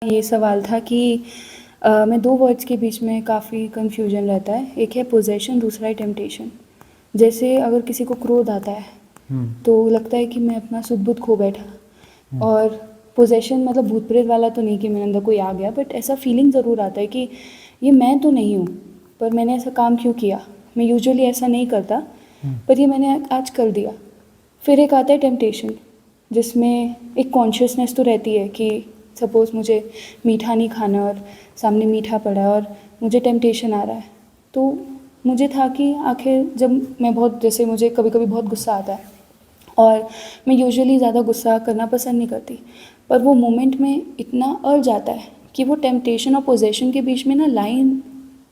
ये सवाल था कि मैं दो वर्ड्स के बीच में काफ़ी कन्फ्यूजन रहता है। एक है पोजेशन, दूसरा है टेम्पटेशन। जैसे अगर किसी को क्रोध आता है तो लगता है कि मैं अपना सुध बुध खो बैठा। और पोजेशन मतलब भूत प्रेत वाला तो नहीं कि मेरे अंदर कोई आ गया, बट ऐसा फीलिंग ज़रूर आता है कि ये मैं तो नहीं हूँ, पर मैंने ऐसा काम क्यों किया। मैं यूजुअली ऐसा नहीं करता, पर ये मैंने आज कर दिया। फिर एक आता है टेम्पटेशन, जिसमें एक कॉन्शियसनेस तो रहती है कि सपोज़ मुझे मीठा नहीं खाना और सामने मीठा पड़ा है और मुझे टेम्पटेशन आ रहा है। तो मुझे था कि आखिर जब मैं बहुत, जैसे मुझे कभी कभी बहुत गुस्सा आता है और मैं यूजुअली ज़्यादा गुस्सा करना पसंद नहीं करती, पर वो मोमेंट में इतना अर्ज आता है कि वो टेम्पटेशन और पोजेशन के बीच में ना लाइन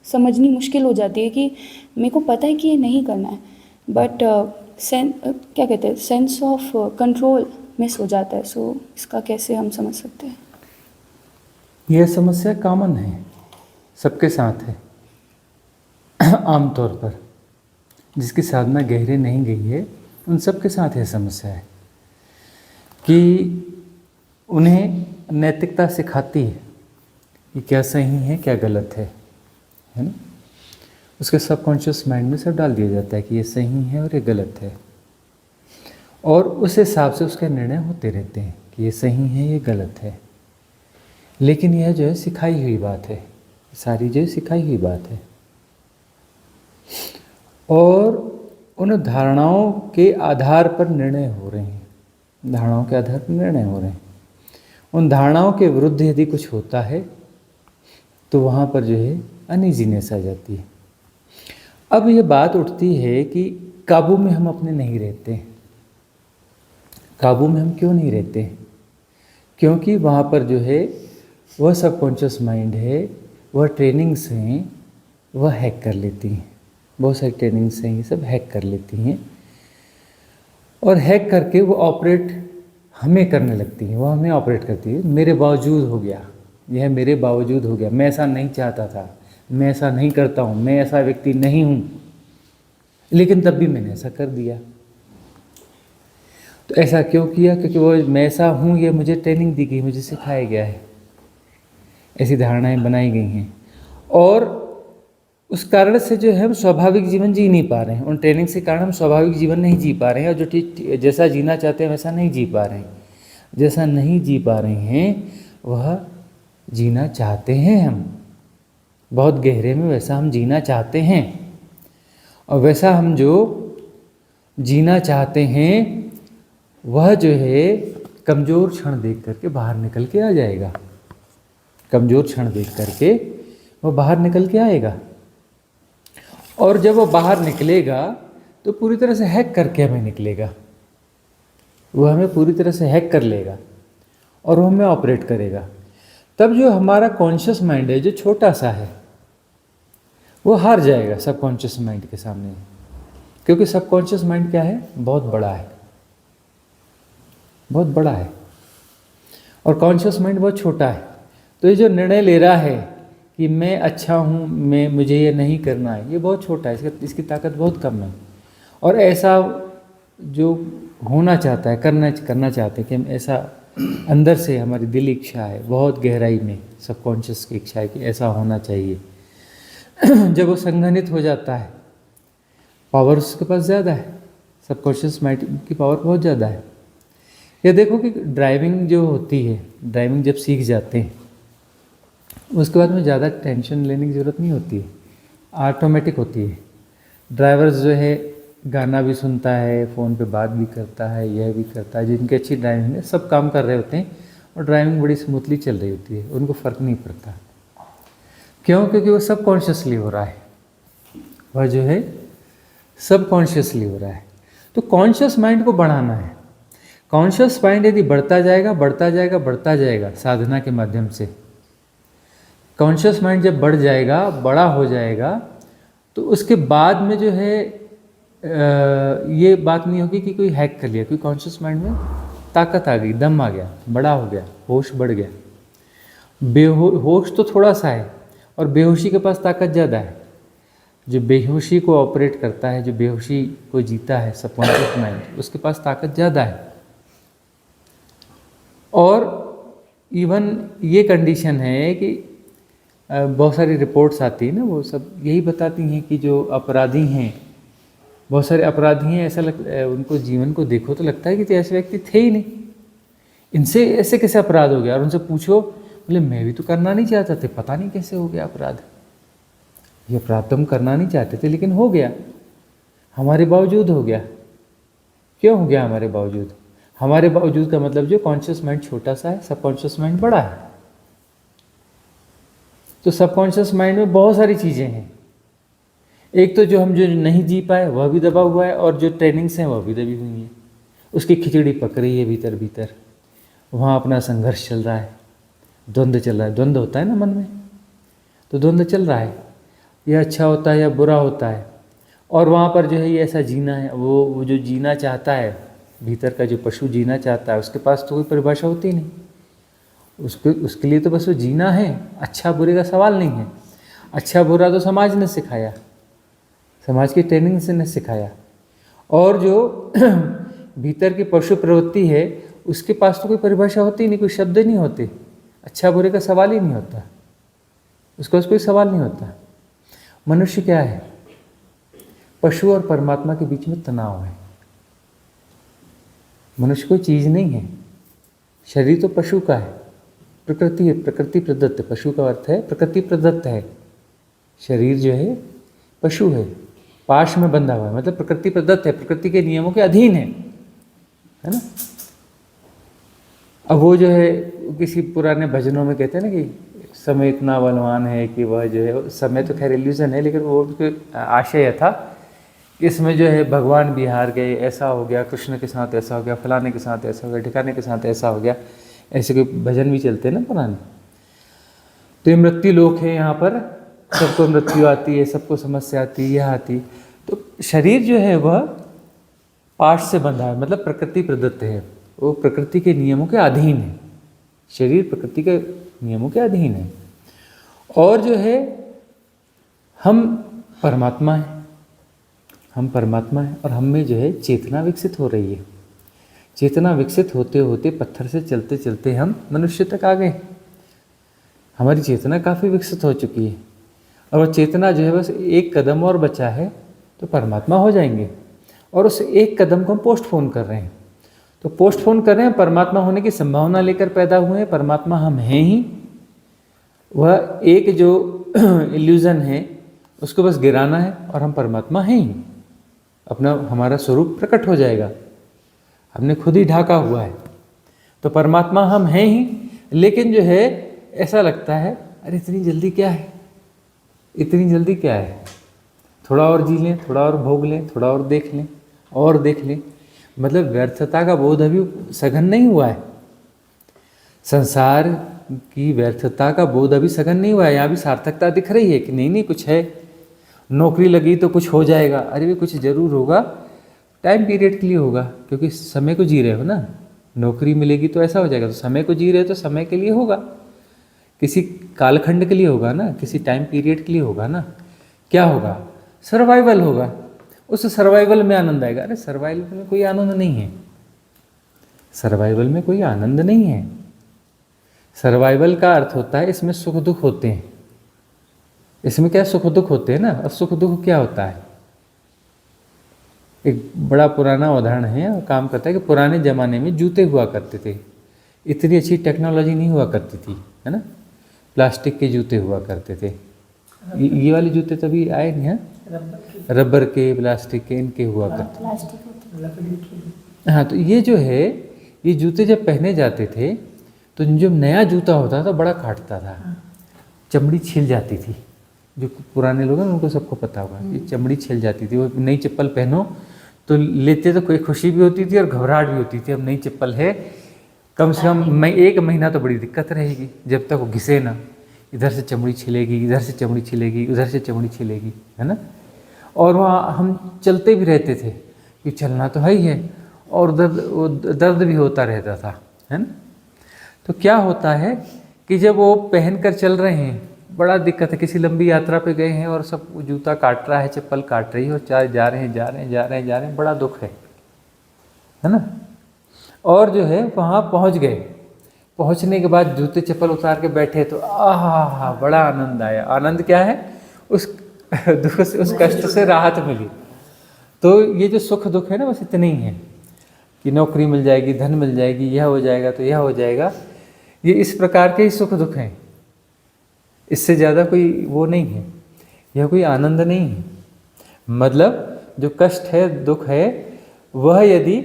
समझनी मुश्किल हो जाती है कि मेरे को पता है कि ये नहीं करना है, बट क्या कहते हैं, सेंस ऑफ कंट्रोल मिस हो जाता है। सो इसका कैसे हम समझ सकते हैं? यह समस्या कॉमन है, सबके साथ है। आमतौर पर जिसकी साधना गहरे नहीं गई है उन सबके साथ यह समस्या है कि उन्हें नैतिकता सिखाती है कि क्या सही है क्या गलत है ना। उसके सबकॉन्शियस माइंड में सब डाल दिया जाता है कि ये सही है और ये गलत है, और उस हिसाब से उसके निर्णय होते रहते हैं कि ये सही है ये गलत है। लेकिन यह जो है सिखाई हुई बात है, सारी जो सिखाई हुई बात है, और उन धारणाओं के आधार पर निर्णय हो रहे हैं। धारणाओं के आधार पर निर्णय हो रहे हैं। उन धारणाओं के विरुद्ध यदि कुछ होता है तो वहाँ पर जो है अनईजीनेस आ जाती है। अब ये बात उठती है कि काबू में हम अपने नहीं रहते। काबू में हम क्यों नहीं रहते? क्योंकि वहाँ पर जो है वह सबकॉन्शियस माइंड है, वह ट्रेनिंग्स हैं, वह हैक कर लेती हैं। बहुत सारी ट्रेनिंग्स हैं, ये सब हैक कर लेती हैं, और हैक करके वो ऑपरेट हमें करने लगती हैं। वह हमें ऑपरेट करती है। मेरे बावजूद हो गया, यह मेरे बावजूद हो गया। मैं ऐसा नहीं चाहता था, मैं ऐसा नहीं करता हूँ, मैं ऐसा व्यक्ति नहीं हूँ, लेकिन तब भी मैंने ऐसा कर दिया। तो ऐसा क्यों किया? क्योंकि वो मैं ऐसा हूँ ये मुझे ट्रेनिंग दी गई, मुझे सिखाया गया है, ऐसी धारणाएं बनाई गई हैं, और उस कारण से जो है हम स्वाभाविक जीवन जी नहीं पा रहे हैं। उन ट्रेनिंग के कारण हम स्वाभाविक जीवन नहीं जी पा रहे हैं, और जो जैसा जीना चाहते हैं वैसा नहीं जी पा रहे हैं। जैसा नहीं जी पा रहे हैं वह जीना चाहते हैं हम, बहुत गहरे में वैसा हम जीना चाहते हैं। और वैसा हम जो जीना चाहते हैं वह जो है कमज़ोर क्षण देख करके बाहर निकल के आ जाएगा। कमज़ोर क्षण देख करके वह बाहर निकल के आएगा, और जब वो बाहर निकलेगा तो पूरी तरह से हैक करके हमें निकलेगा। वह हमें पूरी तरह से हैक कर लेगा और वो हमें ऑपरेट करेगा। तब जो हमारा कॉन्शियस माइंड है, जो छोटा सा है, वो हार जाएगा सबकॉन्शियस माइंड के सामने। क्योंकि सबकॉन्शियस माइंड क्या है? बहुत बड़ा है, बहुत बड़ा है, और कॉन्शियस माइंड बहुत छोटा है। तो ये जो निर्णय ले रहा है कि मैं अच्छा हूँ, मुझे ये नहीं करना है, ये बहुत छोटा है, इसकी ताकत बहुत कम है। और ऐसा जो होना चाहता है, करना चाहते हैं कि हम ऐसा, अंदर से हमारी दिल इच्छा है, बहुत गहराई में सबकॉन्शियस की इच्छा है कि ऐसा होना चाहिए। जब वो संघनित हो जाता है, पावर उसके पास ज़्यादा है, सबकॉन्शियस माइंड की पावर बहुत ज़्यादा है। ये देखो कि ड्राइविंग जो होती है, ड्राइविंग जब सीख जाते हैं उसके बाद में ज़्यादा टेंशन लेने की ज़रूरत नहीं होती है, ऑटोमेटिक होती है। ड्राइवर जो है गाना भी सुनता है, फ़ोन पे बात भी करता है, यह भी करता है। जिनकी अच्छी ड्राइविंग है सब काम कर रहे होते हैं और ड्राइविंग बड़ी स्मूथली चल रही होती है, उनको फ़र्क नहीं पड़ता। क्यों? क्योंकि वो सब कॉन्शियसली हो रहा है, वह जो है सब कॉन्शियसली हो रहा है। तो कॉन्शियस माइंड को बढ़ाना है। कॉन्शियस माइंड यदि बढ़ता जाएगा, बढ़ता जाएगा, बढ़ता जाएगा साधना के माध्यम से, कॉन्शियस माइंड जब बढ़ जाएगा, बड़ा हो जाएगा, तो उसके बाद में जो है ये बात नहीं होगी कि कोई हैक कर लिया, क्योंकि कॉन्शियस माइंड में ताकत आ गई, दम आ गया, बड़ा हो गया, होश बढ़ गया। होश तो थोड़ा सा है और बेहोशी के पास ताकत ज़्यादा है। जो बेहोशी को ऑपरेट करता है, जो बेहोशी को जीता है सबकॉन्शियस माइंड, उसके पास ताकत ज़्यादा है। और इवन ये कंडीशन है कि बहुत सारी रिपोर्ट्स आती है ना, वो सब यही बताती हैं कि जो अपराधी हैं, बहुत सारे अपराधी हैं, ऐसा उनको जीवन को देखो तो लगता है कि तो ऐसे व्यक्ति थे ही नहीं, इनसे ऐसे कैसे अपराध हो गया। और उनसे पूछो, बोले मैं भी तो करना नहीं चाहता थे, पता नहीं कैसे हो गया अपराध। ये अपराध तो हम करना नहीं चाहते थे लेकिन हो गया, हमारे बावजूद हो गया। क्यों हो गया हमारे बावजूद? हमारे बावजूद का मतलब जो कॉन्शियस माइंड छोटा सा है, सबकॉन्शियस माइंड बड़ा है। तो सबकॉन्शियस माइंड में बहुत सारी चीज़ें हैं। एक तो जो हम जो नहीं जी पाए वह भी दबा हुआ है, और जो ट्रेनिंग्स हैं वह भी दबी हुई हैं। उसकी खिचड़ी पक रही है भीतर भीतर, वहाँ अपना संघर्ष चल रहा है, द्वंद्व चल रहा है। द्वंद्व होता है ना मन में, तो द्वंद्व चल रहा है, यह अच्छा होता है या बुरा होता है। और वहाँ पर जो है ये ऐसा जीना है, वो जो जीना चाहता है, भीतर का जो पशु जीना चाहता है, उसके पास तो कोई परिभाषा होती नहीं। उसके लिए तो बस वो जीना है, अच्छा बुरे का सवाल नहीं है। अच्छा बुरा तो समाज ने सिखाया, समाज की ट्रेनिंग से ने सिखाया। और जो भीतर की पशु प्रवृत्ति है, उसके पास तो कोई परिभाषा होती नहीं, कोई शब्द नहीं होते, अच्छा बुरे का सवाल ही नहीं होता, उसका कोई सवाल नहीं होता। मनुष्य क्या है? पशु और परमात्मा के बीच में तनाव है। मनुष्य कोई चीज़ नहीं है, शरीर तो पशु का है, प्रकृति है, प्रकृति प्रदत्त। पशु का अर्थ है प्रकृति प्रदत्त है। शरीर जो है पशु है, पाश में बंधा हुआ है, मतलब प्रकृति प्रदत्त है, प्रकृति के नियमों के अधीन है ना। अब वो जो है किसी पुराने भजनों में कहते हैं ना कि समय इतना बलवान है कि वह जो है, समय तो खैर इल्यूजन है, लेकिन वो आशय था कि इसमें जो है भगवान बिहार गए, ऐसा हो गया, कृष्ण के साथ ऐसा हो गया, फलाने के साथ ऐसा हो गया, ठिकाने के साथ ऐसा हो गया, ऐसे कोई भजन भी चलते हैं ना पुराने। तो ये मृत्यु लोक है, यहाँ पर सबको मृत्यु आती है, सबको समस्या आती है, यह आती। तो शरीर जो है वह पाश से बंधा है, मतलब प्रकृति प्रदत्त है, वो प्रकृति के नियमों के अधीन है। शरीर प्रकृति के नियमों के अधीन है। और जो है हम परमात्मा हैं, हम परमात्मा हैं, और हम में जो है चेतना विकसित हो रही है। चेतना विकसित होते होते पत्थर से चलते चलते हम मनुष्य तक आ गए। हमारी चेतना काफ़ी विकसित हो चुकी है, और वो चेतना जो है बस एक कदम और बचा है तो परमात्मा हो जाएंगे। और उस एक कदम को हम पोस्टपोन कर रहे हैं। तो पोस्टपोन कर रहे हैं, परमात्मा होने की संभावना लेकर पैदा हुए हैं। परमात्मा हम हैं ही, वह एक जो इल्यूजन है उसको बस गिराना है और हम परमात्मा हैं ही। अपना हमारा स्वरूप प्रकट हो जाएगा, हमने खुद ही ढाका हुआ है। तो परमात्मा हम हैं ही, लेकिन जो है ऐसा लगता है अरे इतनी जल्दी क्या है, इतनी जल्दी क्या है, थोड़ा और जी लें, थोड़ा और भोग लें, थोड़ा और देख लें, और देख लें। मतलब व्यर्थता का बोध अभी सघन नहीं हुआ है, संसार की व्यर्थता का बोध अभी सघन नहीं हुआ है। यहाँ भी सार्थकता दिख रही है कि नहीं नहीं कुछ है, नौकरी लगी तो कुछ हो जाएगा, अरे भी कुछ जरूर होगा, टाइम पीरियड के लिए होगा, क्योंकि समय को जी रहे हो ना। नौकरी मिलेगी तो ऐसा हो जाएगा, तो समय को जी रहे हो तो समय के लिए होगा, किसी कालखंड के लिए होगा ना, किसी टाइम पीरियड के लिए होगा ना। क्या होगा? सर्वाइवल होगा, उस सर्वाइवल में आनंद आएगा। अरे सर्वाइवल में कोई आनंद नहीं है, सर्वाइवल में कोई आनंद नहीं है। सर्वाइवल का अर्थ होता है इसमें सुख दुख होते हैं। इसमें क्या सुख दुख होते हैं ना। और सुख दुख क्या होता है? एक बड़ा पुराना उदाहरण है और काम करता है कि पुराने ज़माने में जूते हुआ करते थे, इतनी अच्छी टेक्नोलॉजी नहीं हुआ करती थी, है ना। प्लास्टिक के जूते हुआ करते थे, ये वाले जूते तभी आए नहीं हैं, रबर के, प्लास्टिक के, इनके हुआ करते। हाँ, तो ये जो है, ये जूते जब पहने जाते थे तो जो नया जूता होता था बड़ा काटता था, चमड़ी छिल जाती थी। जो पुराने लोग हैं उनको सबको पता होगा, ये चमड़ी छिल जाती थी। वो नई चप्पल पहनो तो लेते तो कोई खुशी भी होती थी और घबराहट भी होती थी। अब नई चप्पल है, कम से कम एक महीना तो बड़ी दिक्कत रहेगी जब तक वो घिसे ना। इधर से चमड़ी छिलेगी, इधर से चमड़ी छिलेगी, उधर से चमड़ी छिलेगी, है ना। और वहाँ हम चलते भी रहते थे कि चलना तो है ही है, और दर्द भी होता रहता था, है ना। तो क्या होता है कि जब वो पहन कर चल रहे हैं, बड़ा दिक्कत है। किसी लंबी यात्रा पे गए हैं और सब जूता काट रहा है, चप्पल काट रही है, और चार जा रहे हैं, बड़ा दुख है ना। और जो है वहाँ पहुँच गए, पहुंचने के बाद जूते चप्पल उतार के बैठे तो आहा बड़ा आनंद आया। आनंद क्या है? उस दुख से, उस कष्ट से राहत मिली। तो ये जो सुख दुख है ना, बस इतने ही है कि नौकरी मिल जाएगी, धन मिल जाएगी, यह हो जाएगा तो यह हो जाएगा। ये इस प्रकार के ही सुख दुख हैं, इससे ज़्यादा कोई वो नहीं है, यह कोई आनंद नहीं है। मतलब जो कष्ट है, दुख है, वह यदि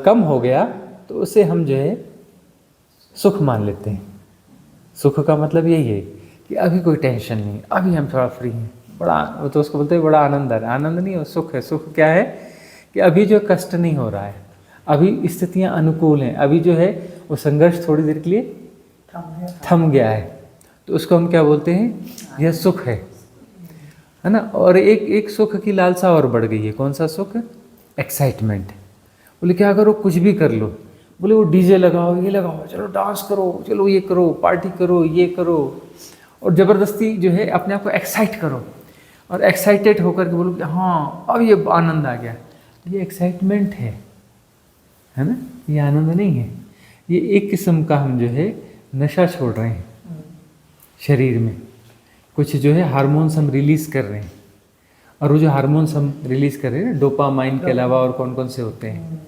कम हो गया तो उसे हम जो है सुख मान लेते हैं। सुख का मतलब यही है कि अभी कोई टेंशन नहीं, अभी हम थोड़ा फ्री हैं, बड़ा, वो तो उसको बोलते हैं बड़ा आनंद आ रहा है। आनंद नहीं, वो सुख है। सुख क्या है कि अभी जो कष्ट नहीं हो रहा है, अभी स्थितियां अनुकूल हैं, अभी जो है वो संघर्ष थोड़ी देर के लिए थम गया है, तो उसको हम क्या बोलते हैं? यह सुख है ना। और एक सुख की लालसा और बढ़ गई है। कौन सा सुख? एक्साइटमेंट। बोले क्या करो, कुछ भी कर लो। बोले वो डीजे लगाओ, ये लगाओ, चलो डांस करो, चलो ये करो, पार्टी करो, ये करो, और ज़बरदस्ती जो है अपने आप को एक्साइट करो, और एक्साइटेड होकर के बोलो कि हाँ अब ये आनंद आ गया। ये एक्साइटमेंट है ना, ये आनंद नहीं है। ये एक किस्म का हम जो है नशा छोड़ रहे हैं शरीर में। कुछ जो है हार्मोन्स हम रिलीज़ कर रहे हैं, और वो जो हार्मोन्स हम रिलीज़ कर रहे हैं, डोपामाइन के अलावा और कौन कौन से होते हैं,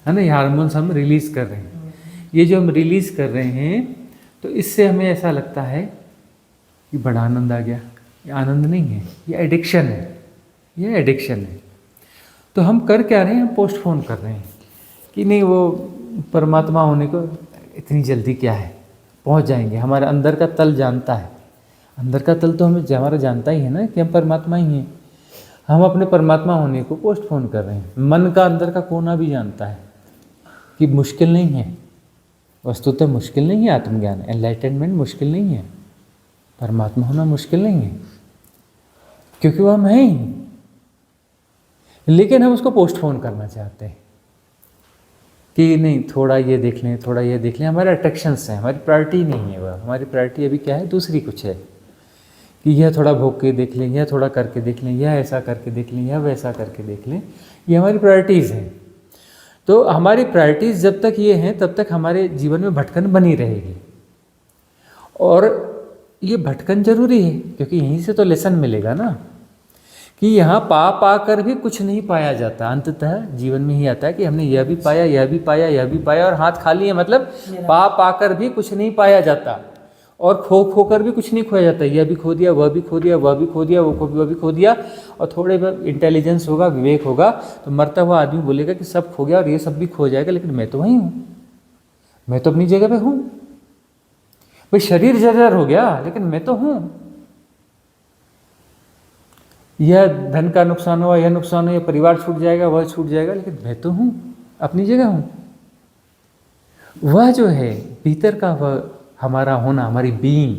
है ना, ये हार्मोन्स हम रिलीज़ कर रहे हैं। ये जो हम रिलीज़ कर रहे हैं, तो इससे हमें ऐसा लगता है कि बड़ा आनंद आ गया। ये आनंद नहीं है, ये एडिक्शन है, ये एडिक्शन है। तो हम कर क्या रहे हैं? हम पोस्टपोन कर रहे हैं कि नहीं, वो परमात्मा होने को इतनी जल्दी क्या है, पहुंच जाएंगे। हमारे अंदर का तल जानता है, अंदर का तल तो हमें हमारा जानता ही है ना कि हम परमात्मा ही हैं। हम अपने परमात्मा होने को पोस्टपोन कर रहे हैं। मन का अंदर का कोना भी जानता है कि मुश्किल नहीं है, वस्तुतः मुश्किल नहीं है आत्मज्ञान, एनलाइटनमेंट मुश्किल नहीं है, परमात्मा होना मुश्किल नहीं है, क्योंकि वो हम हैं ही। लेकिन हम उसको पोस्टपोन करना चाहते हैं कि नहीं, थोड़ा ये देख लें, थोड़ा ये देख लें। हमारे अट्रैक्शंस हैं, हमारी प्रायोरिटी नहीं है वह। हमारी प्रायोरिटी अभी क्या है? दूसरी कुछ है कि यह थोड़ा भोग के देख लें, यह थोड़ा करके देख लें, यह ऐसा करके देख लें, यह वैसा करके देख लें। ये हमारी प्रायोरिटीज़ हैं। तो हमारी प्रायोरिटीज़ जब तक ये हैं, तब तक हमारे जीवन में भटकन बनी रहेगी। और ये भटकन जरूरी है, क्योंकि यहीं से तो लेसन मिलेगा ना कि यहाँ पा पाकर भी कुछ नहीं पाया जाता। अंततः जीवन में ही आता है कि हमने यह भी पाया, यह भी पाया, यह भी पाया, और हाथ खाली है। मतलब पा पाकर भी कुछ नहीं पाया जाता, और खो खो कर भी कुछ नहीं खोया जाता। यह भी खो दिया, वह भी खो दिया, वह भी खो दिया, वह भी खो दिया। और थोड़े इंटेलिजेंस होगा, विवेक होगा, तो मरता हुआ आदमी बोलेगा कि सब खो गया और ये सब भी खो जाएगा, लेकिन मैं तो वहीं हूँ, मैं तो अपनी जगह पे हूँ। भाई शरीर जर्जर हो गया, लेकिन मैं तो हूँ। यह धन का नुकसान हुआ, यह नुकसान हुआ, यह परिवार छूट जाएगा, वह छूट जाएगा, लेकिन मैं तो हूँ, अपनी जगह हूँ। वह जो है भीतर का, वह हमारा होना, हमारी बीइंग,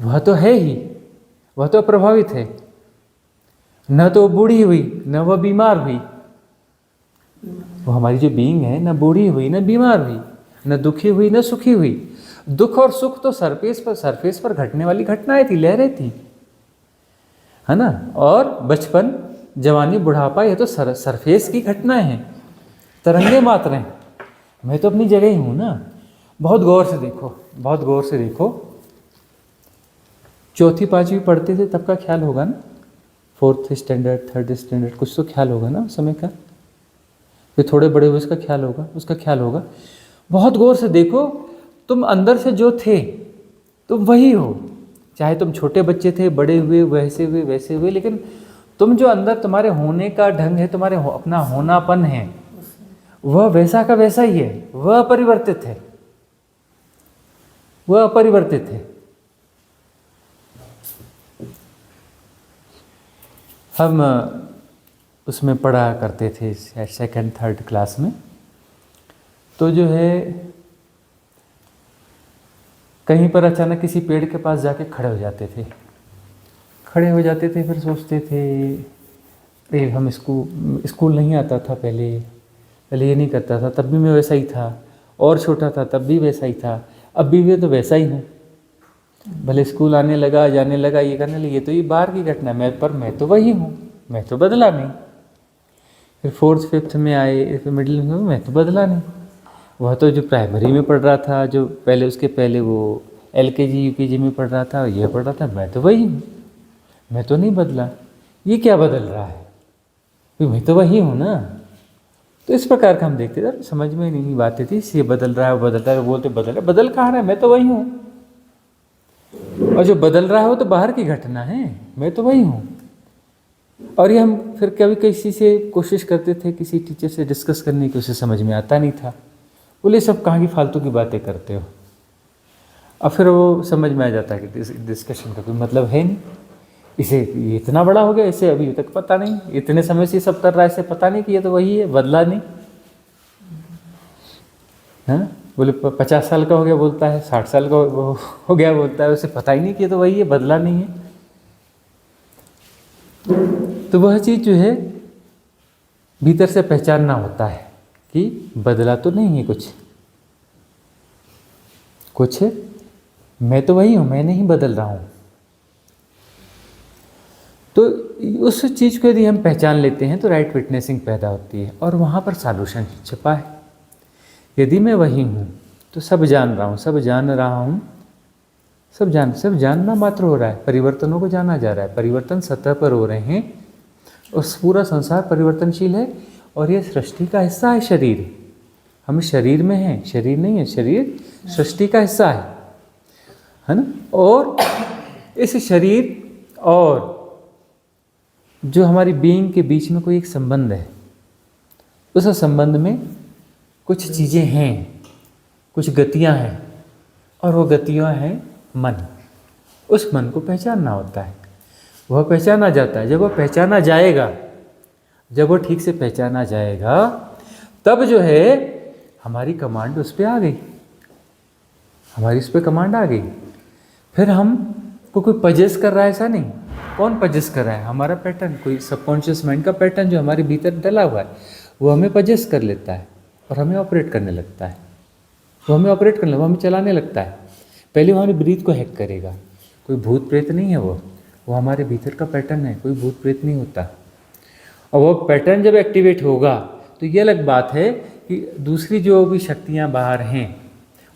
वह तो है ही, वह तो प्रभावित है। न तो बूढ़ी हुई, न वह बीमार हुई। वो हमारी जो बीइंग है, न बूढ़ी हुई, न बीमार हुई, न दुखी हुई, न सुखी हुई। दुख और सुख तो सरफेस पर घटने वाली घटनाएं थी, लहरें थी, है ना। और बचपन, जवानी, बुढ़ापा, ये तो सरफेस की घटनाएं हैं, तरंगे मात्र हैं। मैं तो अपनी जगह ही हूँ ना। बहुत गौर से देखो, बहुत गौर से देखो। चौथी पांचवी पढ़ते थे तब का ख्याल होगा ना, 4th स्टैंडर्ड, 3rd स्टैंडर्ड, कुछ तो ख्याल होगा ना उस समय का। फिर थोड़े बड़े हुए उसका ख्याल होगा, उसका ख्याल होगा। बहुत गौर से देखो, तुम अंदर से जो थे तुम वही हो। चाहे तुम छोटे बच्चे थे, बड़े हुए, वैसे हुए, वैसे हुए, लेकिन तुम जो अंदर तुम्हारे होने का ढंग है, तुम्हारे अपना होनापन है, वह वैसा का वैसा ही है। वह अपरिवर्तित है, वह अपरिवर्तित है। हम उसमें पढ़ा करते थे 2nd 3rd क्लास में, तो जो है कहीं पर अचानक किसी पेड़ के पास जाके खड़े हो जाते थे, फिर सोचते थे अरे हम स्कूल नहीं आता था पहले ये नहीं करता था, तब भी मैं वैसा ही था, और छोटा था तब भी वैसा ही था, अब भी मैं तो वैसा ही हूँ। भले स्कूल आने लगा, जाने लगा, ये करने लगा, ये तो ये बाहर की घटना है, मैं तो वही हूँ, मैं तो बदला नहीं। फिर 4th 5th में आए, फिर मिडिल में, मैं तो बदला नहीं। वह तो जो प्राइमरी में पढ़ रहा था, जो पहले उसके पहले वो LKG UKG में पढ़ रहा था, यह पढ़ रहा था, मैं तो वही हूँ, मैं तो नहीं बदला, ये क्या बदल रहा है, मैं तो वही हूँ ना। तो इस प्रकार का हम देखते थे, समझ में नहीं बात थी, ये बदल रहा है, वो बदल रहा है, बोलते बदल रहा है, बदल कहाँ रहा है, मैं तो वही हूँ। और जो बदल रहा है वो तो बाहर की घटना है, मैं तो वही हूँ। और ये हम फिर कभी किसी से कोशिश करते थे, किसी टीचर से डिस्कस करने की, उसे समझ में आता नहीं था, बोले सब कहाँ की फालतू की बातें करते हो। और फिर वो समझ में आ जाता है कि डिस्कशन का कोई मतलब है नहीं, इसे ये इतना बड़ा हो गया, इसे अभी तक पता नहीं, इतने समय से सब कर रहा है, इसे पता नहीं कि ये तो वही है, बदला नहीं। हाँ, बोले 50 साल का हो गया बोलता है, 60 साल का हो गया बोलता है, उसे पता ही नहीं कि ये तो वही है, बदला नहीं है। तो वह चीज़ जो है भीतर से पहचानना होता है कि बदला तो नहीं है कुछ है, मैं तो वही हूँ, मैं नहीं बदल रहा हूँ। तो उस चीज़ को यदि हम पहचान लेते हैं तो राइट विटनेसिंग पैदा होती है और वहाँ पर सॉल्यूशन छिपा है। यदि मैं वही हूँ तो सब जान रहा हूँ, सब जान रहा हूँ, सब जानना मात्र हो रहा है, परिवर्तनों को जाना जा रहा है, परिवर्तन सतह पर हो रहे हैं और पूरा संसार परिवर्तनशील है और ये सृष्टि का हिस्सा है। शरीर, हम शरीर में हैं, शरीर नहीं है, शरीर सृष्टि का हिस्सा है ना। और इस शरीर और जो हमारी बीइंग के बीच में कोई एक संबंध है, उस संबंध में कुछ चीज़ें हैं, कुछ गतियां हैं और वो गतियां हैं मन। उस मन को पहचानना होता है, वह पहचाना जाता है। जब वह पहचाना जाएगा, जब वो ठीक से पहचाना जाएगा, तब जो है हमारी कमांड उस पर आ गई, हमारी उस पर कमांड आ गई। फिर हम को कोई पजेस कर रहा है ऐसा नहीं। कौन पजेस कर रहा है? हमारा पैटर्न, कोई सबकॉन्शियस माइंड का पैटर्न जो हमारे भीतर डला हुआ है, वो हमें पजेस कर लेता है और हमें ऑपरेट करने लगता है। वो हमें ऑपरेट करने, वो हमें चलाने लगता है। पहले वो हमारी ब्रीथ को हैक करेगा। कोई भूत प्रेत नहीं है वो हमारे भीतर का पैटर्न है, कोई भूत प्रेत नहीं होता। और वो पैटर्न जब एक्टिवेट होगा तो ये अलग बात है कि दूसरी जो भी शक्तियाँ बाहर हैं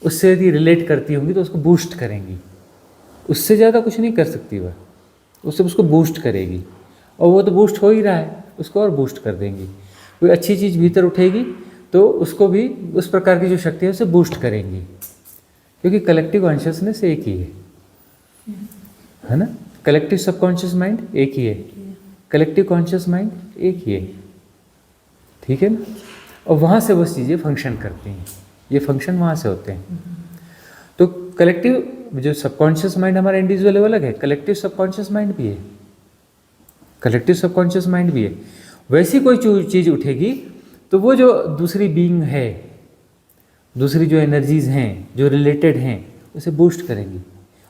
उससे यदि रिलेट करती होंगी तो उसको बूस्ट करेंगी। उससे ज़्यादा कुछ नहीं कर सकती वह, उससे उसको बूस्ट करेगी। और वो तो बूस्ट हो ही रहा है, उसको और बूस्ट कर देंगी। कोई अच्छी चीज़ भीतर उठेगी तो उसको भी उस प्रकार की जो शक्ति है उसे बूस्ट करेंगी, क्योंकि कलेक्टिव कॉन्शियसनेस एक ही है ना। कलेक्टिव सबकॉन्शियस माइंड एक ही है, कलेक्टिव कॉन्शियस माइंड एक ही है, ठीक है ना। और वहाँ से वो चीज़ें फंक्शन करती हैं, ये फंक्शन वहाँ से होते हैं। तो कलेक्टिव जो सबकॉन्शियस माइंड हमारा इंडिविजुअल लेवल अलग है, कलेक्टिव सबकॉन्शियस माइंड भी है, कलेक्टिव सबकॉन्शियस माइंड भी है। वैसी कोई चीज़ उठेगी तो वो जो दूसरी बीइंग है, दूसरी जो एनर्जीज हैं जो रिलेटेड हैं, उसे बूस्ट करेंगी,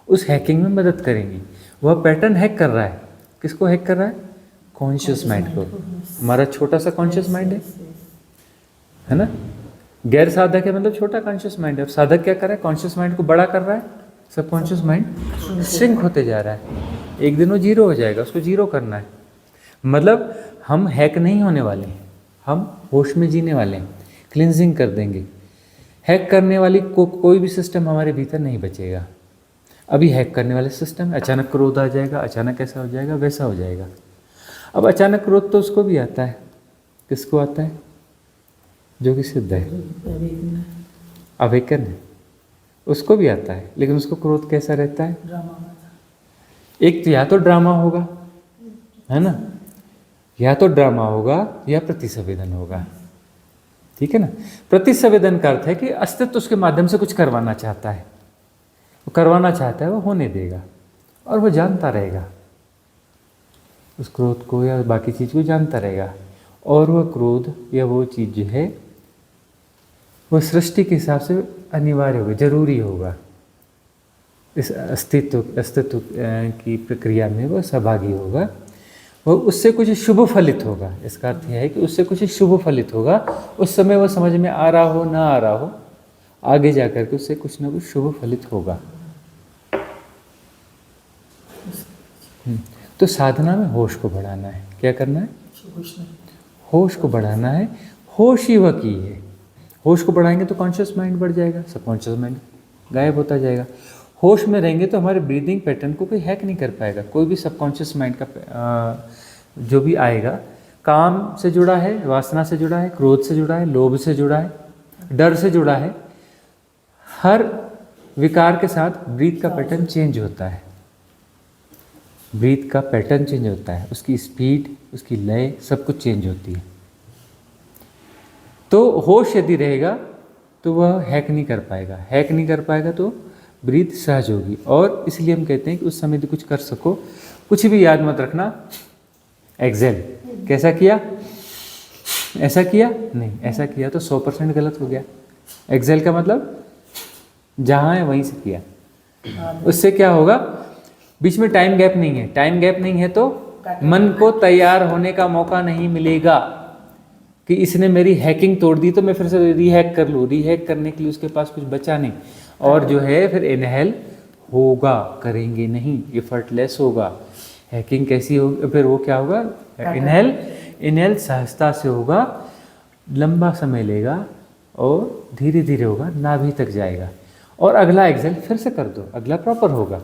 उस हैकिंग में मदद करेंगी। वह पैटर्न हैक कर रहा है, किसको हैक कर रहा है? कॉन्शियस माइंड को। हमारा छोटा सा कॉन्शियस माइंड है ना। गैर साधक है मतलब छोटा कॉन्शियस माइंड है। साधक क्या कर रहा है? कॉन्शियस माइंड को बड़ा कर रहा है। सबकॉन्शियस माइंड श्रिंक होते जा रहा है, एक दिन वो जीरो हो जाएगा, उसको जीरो करना है। मतलब हम हैक नहीं होने वाले हैं, हम होश में जीने वाले हैं, क्लिनजिंग कर देंगे। हैक करने वाली कोई भी सिस्टम हमारे भीतर नहीं बचेगा। अभी हैक करने वाले सिस्टम, अचानक क्रोध आ जाएगा, अचानक ऐसा हो जाएगा, वैसा हो जाएगा। अब अचानक क्रोध तो उसको भी आता है, किसको आता है? जो कि सिद्ध है, अवेकन है, उसको भी आता है। लेकिन उसको क्रोध कैसा रहता है? एक तो या तो ड्रामा होगा, है ना, या तो ड्रामा होगा या प्रतिसंवेदन होगा, ठीक है ना। प्रतिसंवेदन का अर्थ है कि अस्तित्व उसके माध्यम से कुछ करवाना चाहता है, वो करवाना चाहता है, वो होने देगा और वो जानता रहेगा, उस क्रोध को या बाकी चीज़ को जानता रहेगा। और वह क्रोध या वो चीज़ जो है वो सृष्टि के हिसाब से अनिवार्य होगा, जरूरी होगा। इस अस्तित्व की प्रक्रिया में वो सहभागी होगा, वो उससे कुछ शुभ फलित होगा। इसका अर्थ यह है कि उससे कुछ शुभ फलित होगा। उस समय वो समझ में आ रहा हो ना आ रहा हो, आगे जाकर के उससे कुछ ना कुछ शुभ फलित होगा। तो साधना में होश को बढ़ाना है। क्या करना है? होश को बढ़ाना है। होश ही वह की है, होश को बढ़ाएंगे तो कॉन्शियस माइंड बढ़ जाएगा, सबकॉन्शियस माइंड गायब होता जाएगा। होश में रहेंगे तो हमारे ब्रीदिंग पैटर्न को कोई हैक नहीं कर पाएगा। कोई भी सबकॉन्शियस माइंड का जो भी आएगा, काम से जुड़ा है, वासना से जुड़ा है, क्रोध से जुड़ा है, लोभ से जुड़ा है, डर से जुड़ा है, हर विकार के साथ ब्रीथ का पैटर्न चेंज होता है। ब्रीथ का पैटर्न चेंज होता है, उसकी स्पीड, उसकी लय, सब कुछ चेंज होती है। तो होश यदि रहेगा तो वह हैक नहीं कर पाएगा। हैक नहीं कर पाएगा तो ब्रीथ सहज होगी। और इसलिए हम कहते हैं कि उस समय यदि कुछ कर सको, कुछ भी याद मत रखना, एक्सेल कैसा किया, ऐसा किया नहीं, ऐसा किया तो 100% गलत हो गया। एक्सेल का मतलब जहाँ है वहीं से किया। उससे क्या होगा, बीच में टाइम गैप नहीं है। टाइम गैप नहीं है तो मन को तैयार होने का मौका नहीं मिलेगा कि इसने मेरी हैकिंग तोड़ दी तो मैं फिर से रीहैक कर लूँ। रीहैक करने के लिए उसके पास कुछ बचा नहीं। और जो है फिर इनहेल होगा, करेंगे नहीं, एफर्टलेस होगा। हैकिंग कैसी होगी, फिर वो क्या होगा, इनहेल सहजता से होगा, लंबा समय लेगा और धीरे धीरे होगा, नाभि तक जाएगा। और अगला एक्सेल फिर से कर दो, अगला प्रॉपर होगा।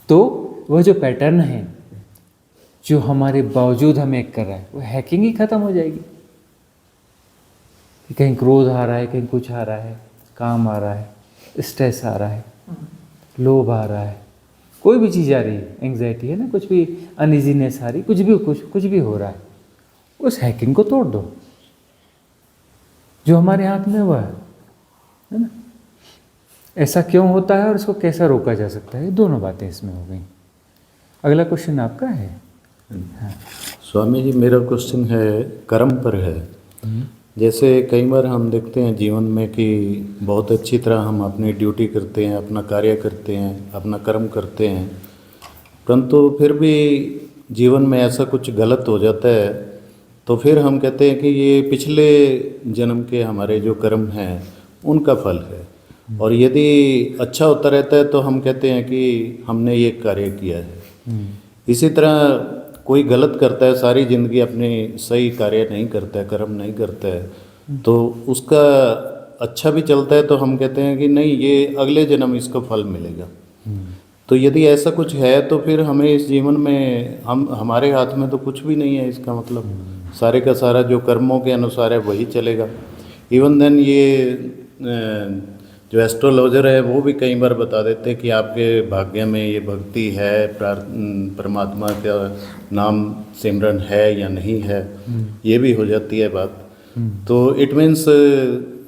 तो वह जो पैटर्न है जो हमारे बावजूद हमें एक कर रहा है, वो हैकिंग ही खत्म हो जाएगी। कि कहीं क्रोध आ रहा है, कहीं कुछ आ रहा है, काम आ रहा है, स्ट्रेस आ रहा है, लोभ आ रहा है, कोई भी चीज़ आ रही है, एंग्जाइटी है ना, कुछ भी अनइजीनेस आ रही, कुछ भी हो रहा है, उस हैकिंग को तोड़ दो। जो हमारे हाथ में वह है ना। ऐसा क्यों होता है और इसको कैसा रोका जा सकता है, दोनों बातें इसमें हो गई। अगला क्वेश्चन आपका है। हाँ। स्वामी जी, मेरा क्वेश्चन है कर्म पर है। जैसे कई बार हम देखते हैं जीवन में कि बहुत अच्छी तरह हम अपनी ड्यूटी करते हैं, अपना कार्य करते हैं, अपना कर्म करते हैं, परंतु फिर भी जीवन में ऐसा कुछ गलत हो जाता है तो फिर हम कहते हैं कि ये पिछले जन्म के हमारे जो कर्म हैं उनका फल है। और यदि अच्छा होता रहता है तो हम कहते हैं कि हमने ये कार्य किया है। इसी तरह कोई गलत करता है, सारी ज़िंदगी अपनी सही कार्य नहीं करता है, कर्म नहीं करता है, तो उसका अच्छा भी चलता है तो हम कहते हैं कि नहीं, ये अगले जन्म इसका फल मिलेगा। तो यदि ऐसा कुछ है तो फिर हमें इस जीवन में हमारे हाथ में तो कुछ भी नहीं है। इसका मतलब सारे का सारा जो कर्मों के अनुसार है वही चलेगा। इवन देन ये जो एस्ट्रोलॉजर है वो भी कई बार बता देते हैं कि आपके भाग्य में ये भक्ति है, परमात्मा का नाम सिमरन है या नहीं है, ये भी हो जाती है बात। तो इट मीन्स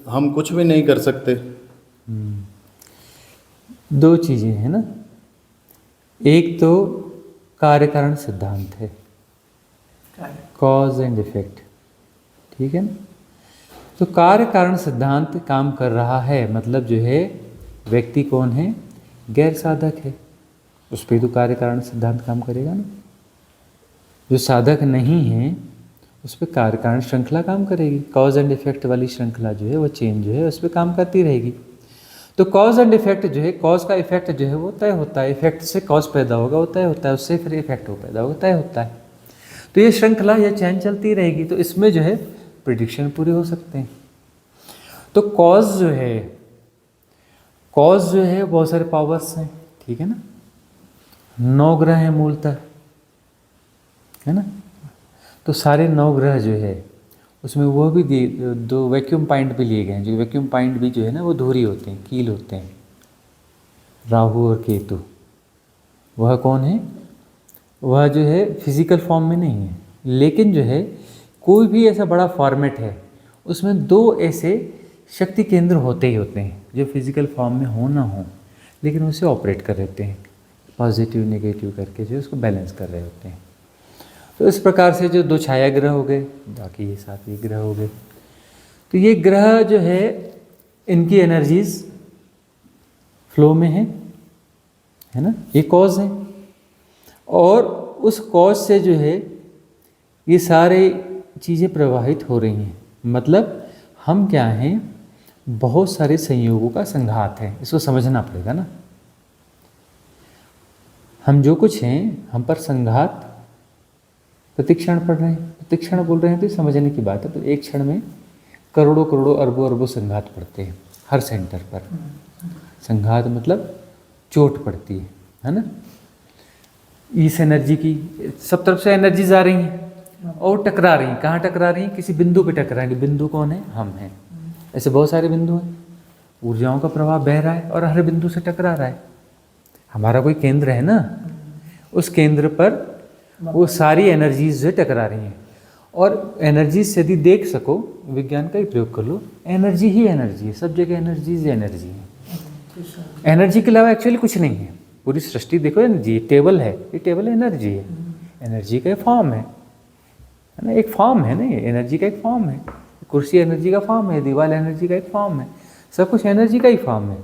हम कुछ भी नहीं कर सकते। दो चीज़ें हैं ना, एक तो कार्य कारण सिद्धांत है, कॉज एंड इफेक्ट, ठीक है ना। तो कार्य कारण सिद्धांत काम कर रहा है, मतलब जो है व्यक्ति कौन है, गैर साधक है, उस पर तो कार्य कारण सिद्धांत काम करेगा ना। जो साधक नहीं है उस पर कार्य कारण श्रृंखला काम करेगी। कॉज एंड इफेक्ट वाली श्रृंखला जो है वो चेन जो है उस पर काम करती रहेगी। तो कॉज एंड इफेक्ट जो है, कॉज का इफेक्ट जो है वो तय होता है, इफेक्ट से कॉज पैदा होगा वो तय होता है, उससे फिर इफेक्ट हो पैदा होगा तय होता है। तो ये श्रृंखला या चैन चलती रहेगी। तो इसमें जो है प्रिडिक्शन पूरे हो सकते हैं। तो कॉज जो है बहुत सारे पावर्स हैं, ठीक है ना। 9 ग्रह हैं मूलतः, है ना। तो सारे 9 ग्रह जो है उसमें वो भी 2 वैक्यूम पॉइंट भी लिए गए हैं। जो वैक्यूम पॉइंट भी जो है ना वो धुरी होते हैं, कील होते हैं, राहु और केतु। वह कौन है, वह जो है फिजिकल फॉर्म में नहीं है, लेकिन जो है कोई भी ऐसा बड़ा फॉर्मेट है उसमें 2 ऐसे शक्ति केंद्र होते ही होते हैं जो फिजिकल फॉर्म में हो ना हो, लेकिन उसे ऑपरेट कर रहते हैं, पॉजिटिव नेगेटिव करके जो उसको बैलेंस कर रहे होते हैं। तो इस प्रकार से जो 2 छाया ग्रह हो गए, बाकी ये 7 ही ग्रह हो गए। तो ये ग्रह जो है इनकी एनर्जीज फ्लो में है ना, ये कॉज है। और उस कॉज से जो है ये सारे चीज़ें प्रवाहित हो रही हैं। मतलब हम क्या हैं, बहुत सारे संयोगों का संघात है, इसको समझना पड़ेगा ना। हम जो कुछ हैं हम पर संघात प्रतिक्षण पढ़ रहे हैं, प्रतिक्षण बोल रहे हैं तो समझने की बात है। तो एक क्षण में करोड़ों करोड़ों अरबों अरबों संघात पड़ते हैं हर सेंटर पर। संघात मतलब चोट पड़ती है ना। इस एनर्जी की सब तरफ से एनर्जीज आ रही हैं और टकरा रही हैं। कहाँ टकरा रही हैं? किसी बिंदु पे टकराएंगे। बिंदु कौन है? हम हैं। ऐसे बहुत सारे बिंदु हैं, ऊर्जाओं का प्रवाह बह रहा है और हर बिंदु से टकरा रहा है। हमारा कोई केंद्र है ना, उस केंद्र पर वो सारी एनर्जीज जो टकरा रही हैं। और एनर्जीज से यदि देख सको, विज्ञान का ही प्रयोग कर लो, एनर्जी ही एनर्जी है, सब जगह एनर्जीज एनर्जी है। एनर्जी के अलावा एक्चुअली कुछ नहीं है। पूरी सृष्टि देखो, एनर्जी टेबल है, ये टेबल एनर्जी है, एनर्जी का एक फॉर्म है ना, एक फॉर्म है ना, ये एनर्जी का एक फॉर्म है। कुर्सी एनर्जी का फॉर्म है, दीवार एनर्जी का एक फॉर्म है, सब कुछ एनर्जी का ही फॉर्म है।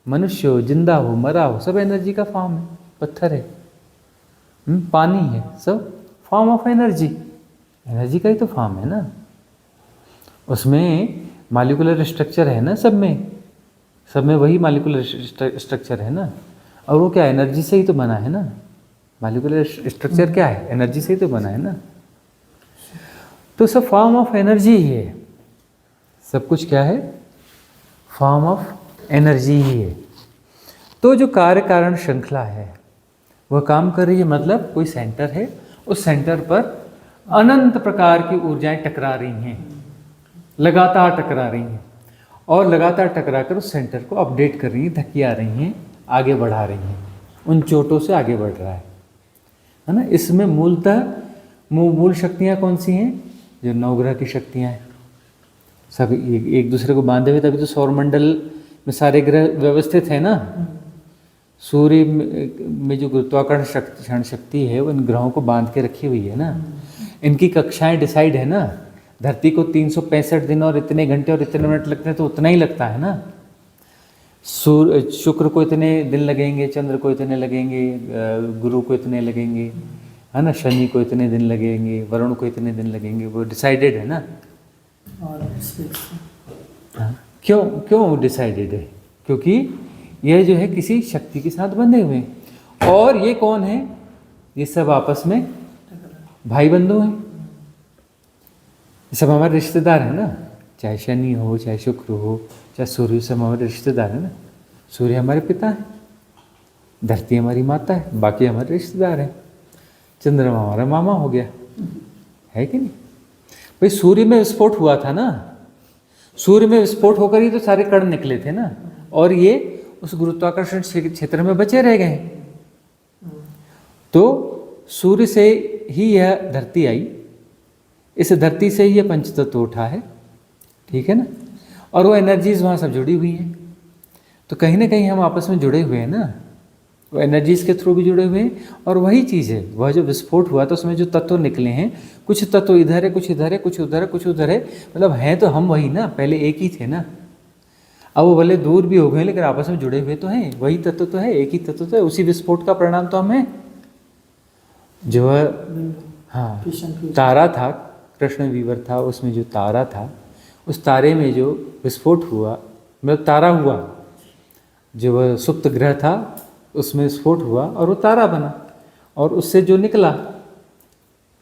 मनुष्य हो, जिंदा हो, मरा हो, सब एनर्जी का फॉर्म है। पत्थर है, पानी है, सब फॉर्म ऑफ एनर्जी, एनर्जी का ही तो फॉर्म है ना। उसमें मॉलिक्यूलर स्ट्रक्चर है ना, सब में वही मॉलिक्यूलर स्ट्रक्चर है ना। और वो क्या, एनर्जी से ही तो बना है ना। मॉलिक्यूलर स्ट्रक्चर क्या है? एनर्जी से ही तो बना है ना। तो सब फॉर्म ऑफ एनर्जी ही है, सब कुछ क्या है? फॉर्म ऑफ एनर्जी ही है। तो जो कार्य कारण श्रृंखला है वह काम कर रही है, मतलब कोई सेंटर है, उस सेंटर पर अनंत प्रकार की ऊर्जाएं टकरा रही हैं, लगातार टकरा रही हैं और लगातार टकरा कर उस सेंटर को अपडेट कर रही हैं, धकिया रही हैं, आगे बढ़ा रही हैं, उन चोटों से आगे बढ़ रहा है ना। इसमें मूलतः मूल शक्तियाँ कौन सी हैं? जो नवग्रह की शक्तियाँ हैं, सब एक दूसरे को बांधे हुए, तभी तो सौरमंडल में सारे ग्रह व्यवस्थित है ना। सूर्य में जो गुरुत्वाकर्षण शक्ति है वो इन ग्रहों को बांध के रखी हुई है ना। इनकी कक्षाएं डिसाइड है ना। धरती को 365 दिन और इतने घंटे और इतने मिनट लगते हैं, तो उतना ही लगता है ना। शुक्र को इतने दिन लगेंगे, चंद्र को इतने लगेंगे, गुरु को इतने लगेंगे, है ना, शनि को इतने दिन लगेंगे, वरुण को इतने दिन लगेंगे, वो डिसाइडेड है ना। हाँ, क्यों डिसाइडेड है? क्योंकि यह जो है किसी शक्ति के साथ बंधे हुए हैं। और ये कौन है? ये सब आपस में भाई बंधु हैं, ये सब हमारे रिश्तेदार हैं ना। चाहे शनि हो, चाहे शुक्र हो, चाहे सूर्य, सब हमारे रिश्तेदार हैं ना। सूर्य हमारे पिता है, धरती हमारी माता है, बाकी हमारे रिश्तेदार हैं। चंद्रमा हमारा मामा हो गया, है कि नहीं भाई? सूर्य में विस्फोट हुआ था ना, सूर्य में विस्फोट होकर ही तो सारे कण निकले थे ना, और ये उस गुरुत्वाकर्षण क्षेत्र में बचे रह गए। तो सूर्य से ही यह धरती आई, इस धरती से ही यह पंचतत्व उठा है, ठीक है ना। और वो एनर्जीज वहाँ सब जुड़ी हुई हैं, तो कहीं ना कहीं हम आपस में जुड़े हुए हैं ना, वो एनर्जीज के थ्रू भी जुड़े हुए हैं। और वही चीज़ है, वह जो विस्फोट हुआ तो उसमें जो तत्व निकले हैं, कुछ तत्व इधर है, कुछ इधर है, कुछ उधर है, कुछ उधर है, मतलब हैं तो हम वही ना, पहले एक ही थे ना। अब वो भले दूर भी हो गए लेकिन आपस में जुड़े हुए तो हैं, वही तत्व तो है, एक ही तत्व तो है। उसी विस्फोट का परिणाम तो हम हैं। जो हाँ तारा था, कृष्ण वीवर था, उसमें जो तारा था, उस तारे में जो विस्फोट हुआ, मतलब तारा हुआ, जो वह सुप्त ग्रह था उसमें विस्फोट हुआ और वो तारा बना, और उससे जो निकला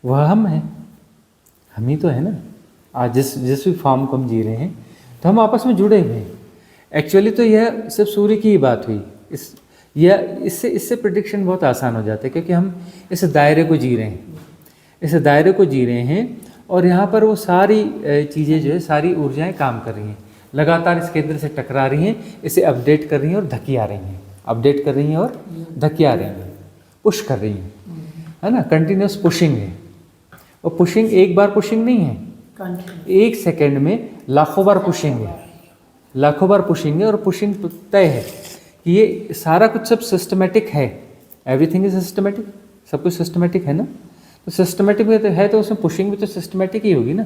वह हम हैं, हम ही तो है ना। आज जिस भी फॉर्म को हम जी रहे हैं तो हम आपस में जुड़े हुए हैं। एक्चुअली तो यह सिर्फ सूर्य की ही बात हुई, इससे प्रेडिक्शन बहुत आसान हो जाता है, क्योंकि हम इस दायरे को जी रहे हैं, इस दायरे को जी रहे हैं, और यहाँ पर वो सारी चीज़ें जो है, सारी ऊर्जाएं काम कर रही हैं, लगातार इस केंद्र से टकरा रही हैं, इसे अपडेट कर रही हैं और धकिया रही हैं, अपडेट कर रही हैं और धकिया रही हैं, पुश कर रही हैं, है ना। कंटिन्यूस पुशिंग है, और पुशिंग एक बार पुशिंग नहीं है, एक सेकेंड में लाखों बार पुशिंग है, लाखों बार पुशिंग है। और पुशिंग तय है कि ये सारा कुछ सब सिस्टमेटिक है, एवरीथिंग इज सिस्टमेटिक, सब कुछ सिस्टमेटिक है ना। तो सिस्टमेटिक में तो है, तो उसमें पुशिंग भी तो सिस्टमेटिक ही होगी ना।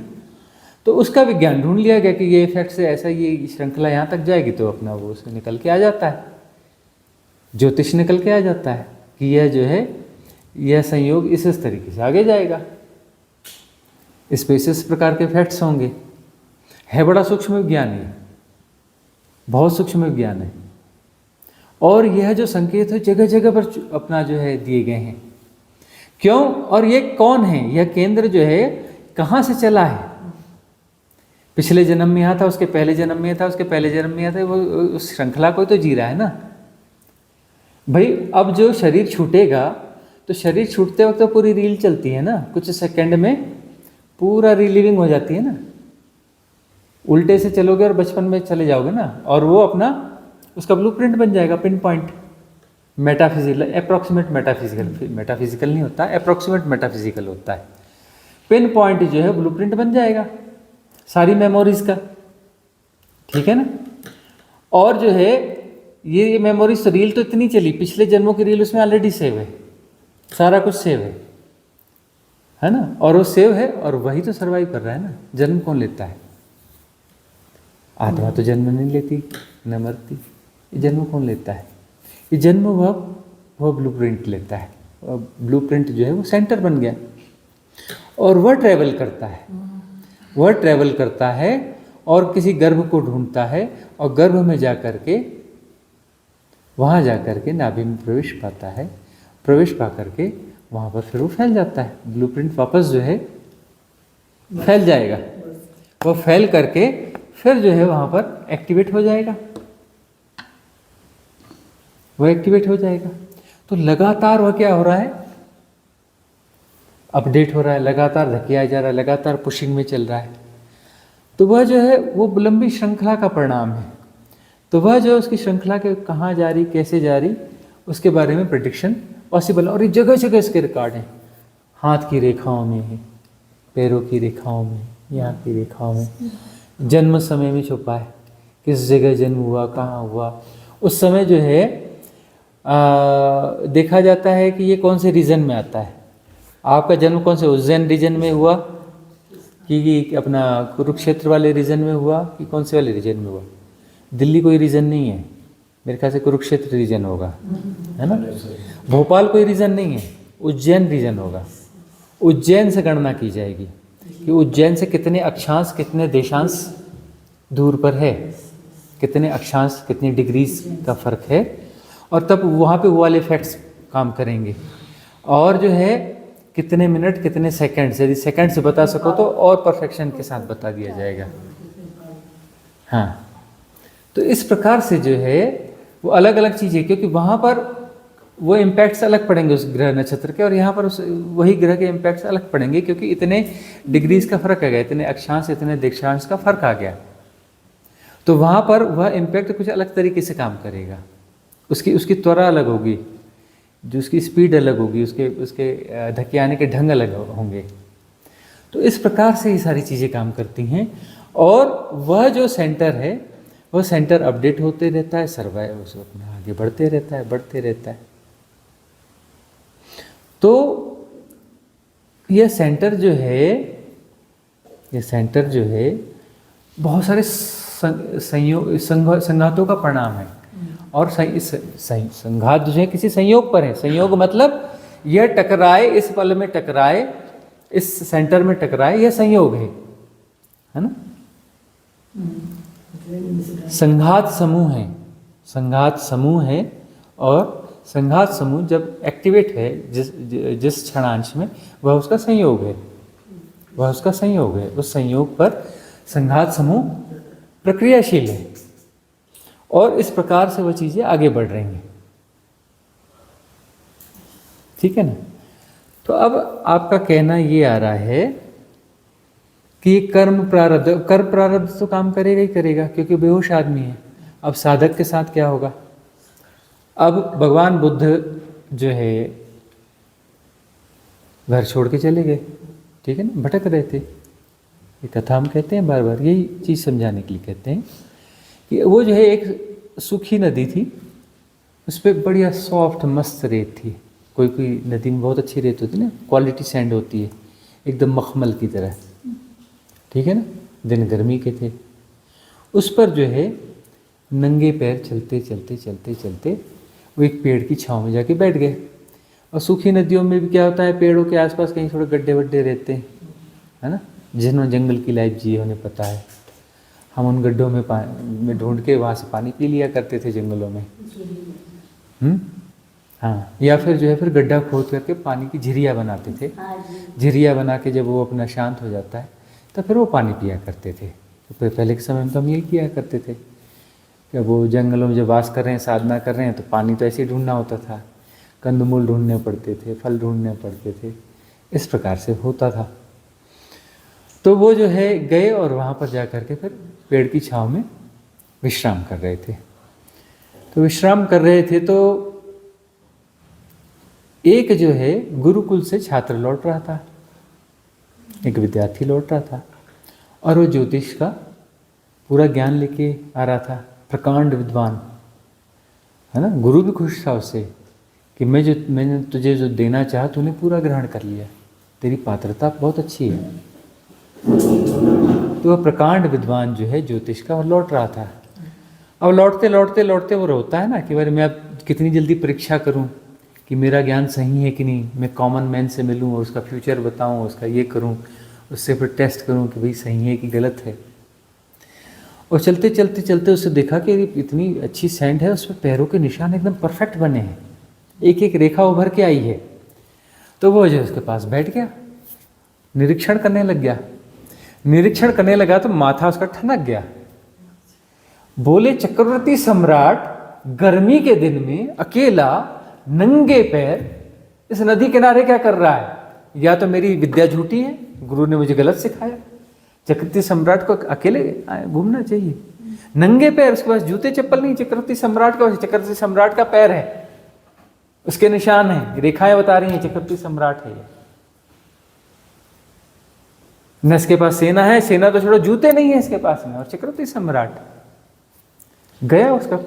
तो उसका विज्ञान ढूंढ लिया गया कि ये इफेक्ट से ऐसा ये श्रृंखला यहाँ तक जाएगी, तो अपना वो उससे निकल के आ जाता है, ज्योतिष निकल के आ जाता है कि यह जो है, यह संयोग इस तरीके से आगे जाएगा, इस पे इस प्रकार के इफेक्ट्स होंगे। है बड़ा सूक्ष्म विज्ञान है, बहुत सूक्ष्म विज्ञान है। और यह जो संकेत है जगह जगह पर अपना जो है दिए गए हैं। क्यों? और ये कौन है? यह केंद्र जो है कहाँ से चला है? पिछले जन्म में यहाँ था, उसके पहले जन्म में था, उसके पहले जन्म में यहाँ था, वो उस श्रृंखला को तो जी रहा है ना भाई। अब जो शरीर छूटेगा तो शरीर छूटते वक्त तो पूरी रील चलती है ना, कुछ सेकंड में पूरा रिलीविंग हो जाती है ना। उल्टे से चलोगे और बचपन में चले जाओगे ना, और वो अपना उसका ब्लूप्रिंट बन जाएगा, pin point. Metaphysical, approximate metaphysical, metaphysical नहीं होता, अप्रॉक्सीमेट मेटाफिजिकल होता है। पिन पॉइंट जो है ब्लूप्रिंट बन जाएगा सारी मेमोरीज का, ठीक है ना। और जो है ये मेमोरीज रील तो इतनी चली, पिछले जन्मों की रील उसमें ऑलरेडी सेव है, सारा कुछ सेव है ना। और वो सेव है और वही तो सर्वाइव कर रहा है ना। जन्म कौन लेता है? आत्मा तो जन्म नहीं लेती, न मरती। ये जन्म कौन लेता है? ये जन्म वह ब्लूप्रिंट लेता है। ब्लूप्रिंट जो है वो सेंटर बन गया और वह ट्रैवल करता है, वह ट्रैवल करता है और किसी गर्भ को ढूंढता है, और गर्भ में जा कर के वहाँ जा कर के नाभि में प्रवेश पाता है। प्रवेश पा करके वहाँ पर फिर वो फैल जाता है। ब्लूप्रिंट वापस जो है फैल जाएगा, वो फैल करके फिर जो है वहाँ पर एक्टिवेट हो जाएगा, वह एक्टिवेट हो जाएगा। तो लगातार वह क्या हो रहा है? अपडेट हो रहा है, लगातार धकिया जा रहा है, लगातार पुशिंग में चल रहा है। तो वह जो है वो लंबी श्रृंखला का परिणाम है। तो वह जो उसकी श्रृंखला के कहाँ जा रही, कैसे जा रही, उसके बारे में प्रेडिक्शन पॉसिबल। और ये जगह जगह इसके रिकॉर्ड हैं, हाथ की रेखाओं में, पैरों की रेखाओं में, यहाँ की रेखाओं में, जन्म समय में छुपा है, किस जगह जन्म हुआ, कहाँ हुआ। उस समय जो है देखा जाता है कि ये कौन से रीजन में आता है। आपका जन्म कौन से उज्जैन रीजन में हुआ, कि अपना कुरुक्षेत्र वाले रीजन में हुआ, कि कौन से वाले रीजन में हुआ। दिल्ली कोई रीजन नहीं है, मेरे ख्याल से कुरुक्षेत्र रीजन होगा, है ना। भोपाल कोई रीजन नहीं है, उज्जैन रीजन होगा। उज्जैन से गणना की जाएगी कि उज्जैन से कितने अक्षांश, कितने देशांश दूर पर है, कितने अक्षांश, कितनी डिग्रीज का फर्क है, और तब वहाँ पे वो वाले फैक्ट्स काम करेंगे। और जो है कितने मिनट, कितने सेकंड, यदि सेकंड से बता सको तो और परफेक्शन के साथ बता दिया जाएगा। हाँ, तो इस प्रकार से जो है वो अलग अलग चीज़ें, क्योंकि वहाँ पर वो इम्पैक्ट्स अलग पड़ेंगे उस ग्रह नक्षत्र के, और यहाँ पर उस वही ग्रह के इम्पैक्ट्स अलग पड़ेंगे, क्योंकि इतने डिग्रीज का फर्क आ गया, इतने अक्षांश, इतने देशांश का फर्क आ गया। तो वहाँ पर वह इम्पैक्ट कुछ अलग तरीके से काम करेगा, उसकी त्वरा अलग होगी, जो उसकी स्पीड अलग होगी, उसके धकियाने के ढंग अलग होंगे। तो इस प्रकार से ये सारी चीज़ें काम करती हैं। और वह जो सेंटर है, वह सेंटर अपडेट होते रहता है, सर्वाइव उसको अपना आगे बढ़ते रहता है, बढ़ते रहता है। तो यह सेंटर जो है, ये सेंटर जो है बहुत सारे संघातों का परिणाम है। और संघात जो है किसी संयोग पर है। संयोग मतलब यह टकराए, इस पल में टकराए, इस सेंटर में टकराए, यह संयोग है ना। संघात समूह है, संघात समूह है। और संघात समूह जब एक्टिवेट है जिस क्षणांश में, वह उसका संयोग है, वह उसका संयोग है। उस संयोग पर संघात समूह प्रक्रियाशील है, और इस प्रकार से वह चीज़ें आगे बढ़ रही हैं, ठीक है ना। तो अब आपका कहना ये आ रहा है कि कर्म प्रारब्ध तो काम करेगा ही करेगा, क्योंकि बेहोश आदमी है। अब साधक के साथ क्या होगा? अब भगवान बुद्ध जो है घर छोड़ के चले गए, ठीक है ना, भटक रहे थे। ये कथा हम कहते हैं बार बार, यही चीज़ समझाने के लिए कहते हैं कि वो जो है एक सूखी नदी थी, उस पर बढ़िया सॉफ्ट मस्त रेत थी। कोई कोई नदी में बहुत अच्छी रेत होती है ना, क्वालिटी सैंड होती है, एकदम मखमल की तरह, ठीक है ना। दिन गर्मी के थे, उस पर जो है नंगे पैर चलते चलते चलते चलते वो एक पेड़ की छांव में जाके बैठ गए। और सूखी नदियों में भी क्या होता है, पेड़ों के आसपास कहीं थोड़े गड्ढे वड्ढे रहते हैं, है ना। जिन्होंने जंगल की लाइफ जी है उन्हें पता है। हम उन गड्ढों में ढूंढ के वहाँ से पानी पी लिया करते थे जंगलों में। हाँ, या फिर जो है फिर गड्ढा खोद करके पानी की झिरिया बनाते थे। झिरिया बना के जब वो अपना शांत हो जाता है तो फिर वो पानी पिया करते थे। तो पहले के समय में तो हम यही किया करते थे कि वो जंगलों में जब वास कर रहे हैं, साधना कर रहे हैं, तो पानी तो ऐसे ही ढूंढना होता था, कंदमूल ढूंढने पड़ते थे, फल ढूंढने पड़ते थे, इस प्रकार से होता था। तो वो जो है गए और वहाँ पर जा कर के फिर पेड़ की छाँव में विश्राम कर रहे थे। तो विश्राम कर रहे थे तो एक जो है गुरुकुल से छात्र लौट रहा था, एक विद्यार्थी लौट रहा था, और वो ज्योतिष का पूरा ज्ञान लेके आ रहा था, प्रकांड विद्वान है ना। गुरु भी खुश था उससे कि मैंने तुझे जो देना चाहा तूने पूरा ग्रहण कर लिया, तेरी पात्रता बहुत अच्छी है। तो वह प्रकांड विद्वान जो है ज्योतिष का, वो लौट रहा था। अब लौटते लौटते लौटते वो रोता है ना कि भाई मैं अब कितनी जल्दी परीक्षा करूं कि मेरा ज्ञान सही है कि नहीं, मैं कॉमन मैन से मिलूं और उसका फ्यूचर बताऊं, उसका ये करूं, उससे फिर टेस्ट करूं कि भाई सही है कि गलत है। और चलते चलते चलते उससे देखा कि इतनी अच्छी सैंड है, उस पर पैरों के निशान एकदम परफेक्ट बने हैं, एक एक रेखा उभर के आई है। तो वो जो उसके पास बैठ गया, निरीक्षण करने लग गया। निरीक्षण करने लगा तो माथा उसका ठनक गया। बोले, चक्रवर्ती सम्राट गर्मी के दिन में अकेला नंगे पैर इस नदी किनारे क्या कर रहा है? या तो मेरी विद्या झूठी है, गुरु ने मुझे गलत सिखाया। चक्रवर्ती सम्राट को अकेले घूमना चाहिए, नंगे पैर, उसके पास जूते चप्पल नहीं। चक्रवर्ती सम्राट का, चक्रवर्ती सम्राट का पैर है, उसके निशान है, रेखाएं बता रही हैं चक्रवर्ती सम्राट है। न इसके पास सेना है, सेना तो छोड़ो, जूते नहीं है इसके पास में, और चक्रवर्ती सम्राट। गया उसका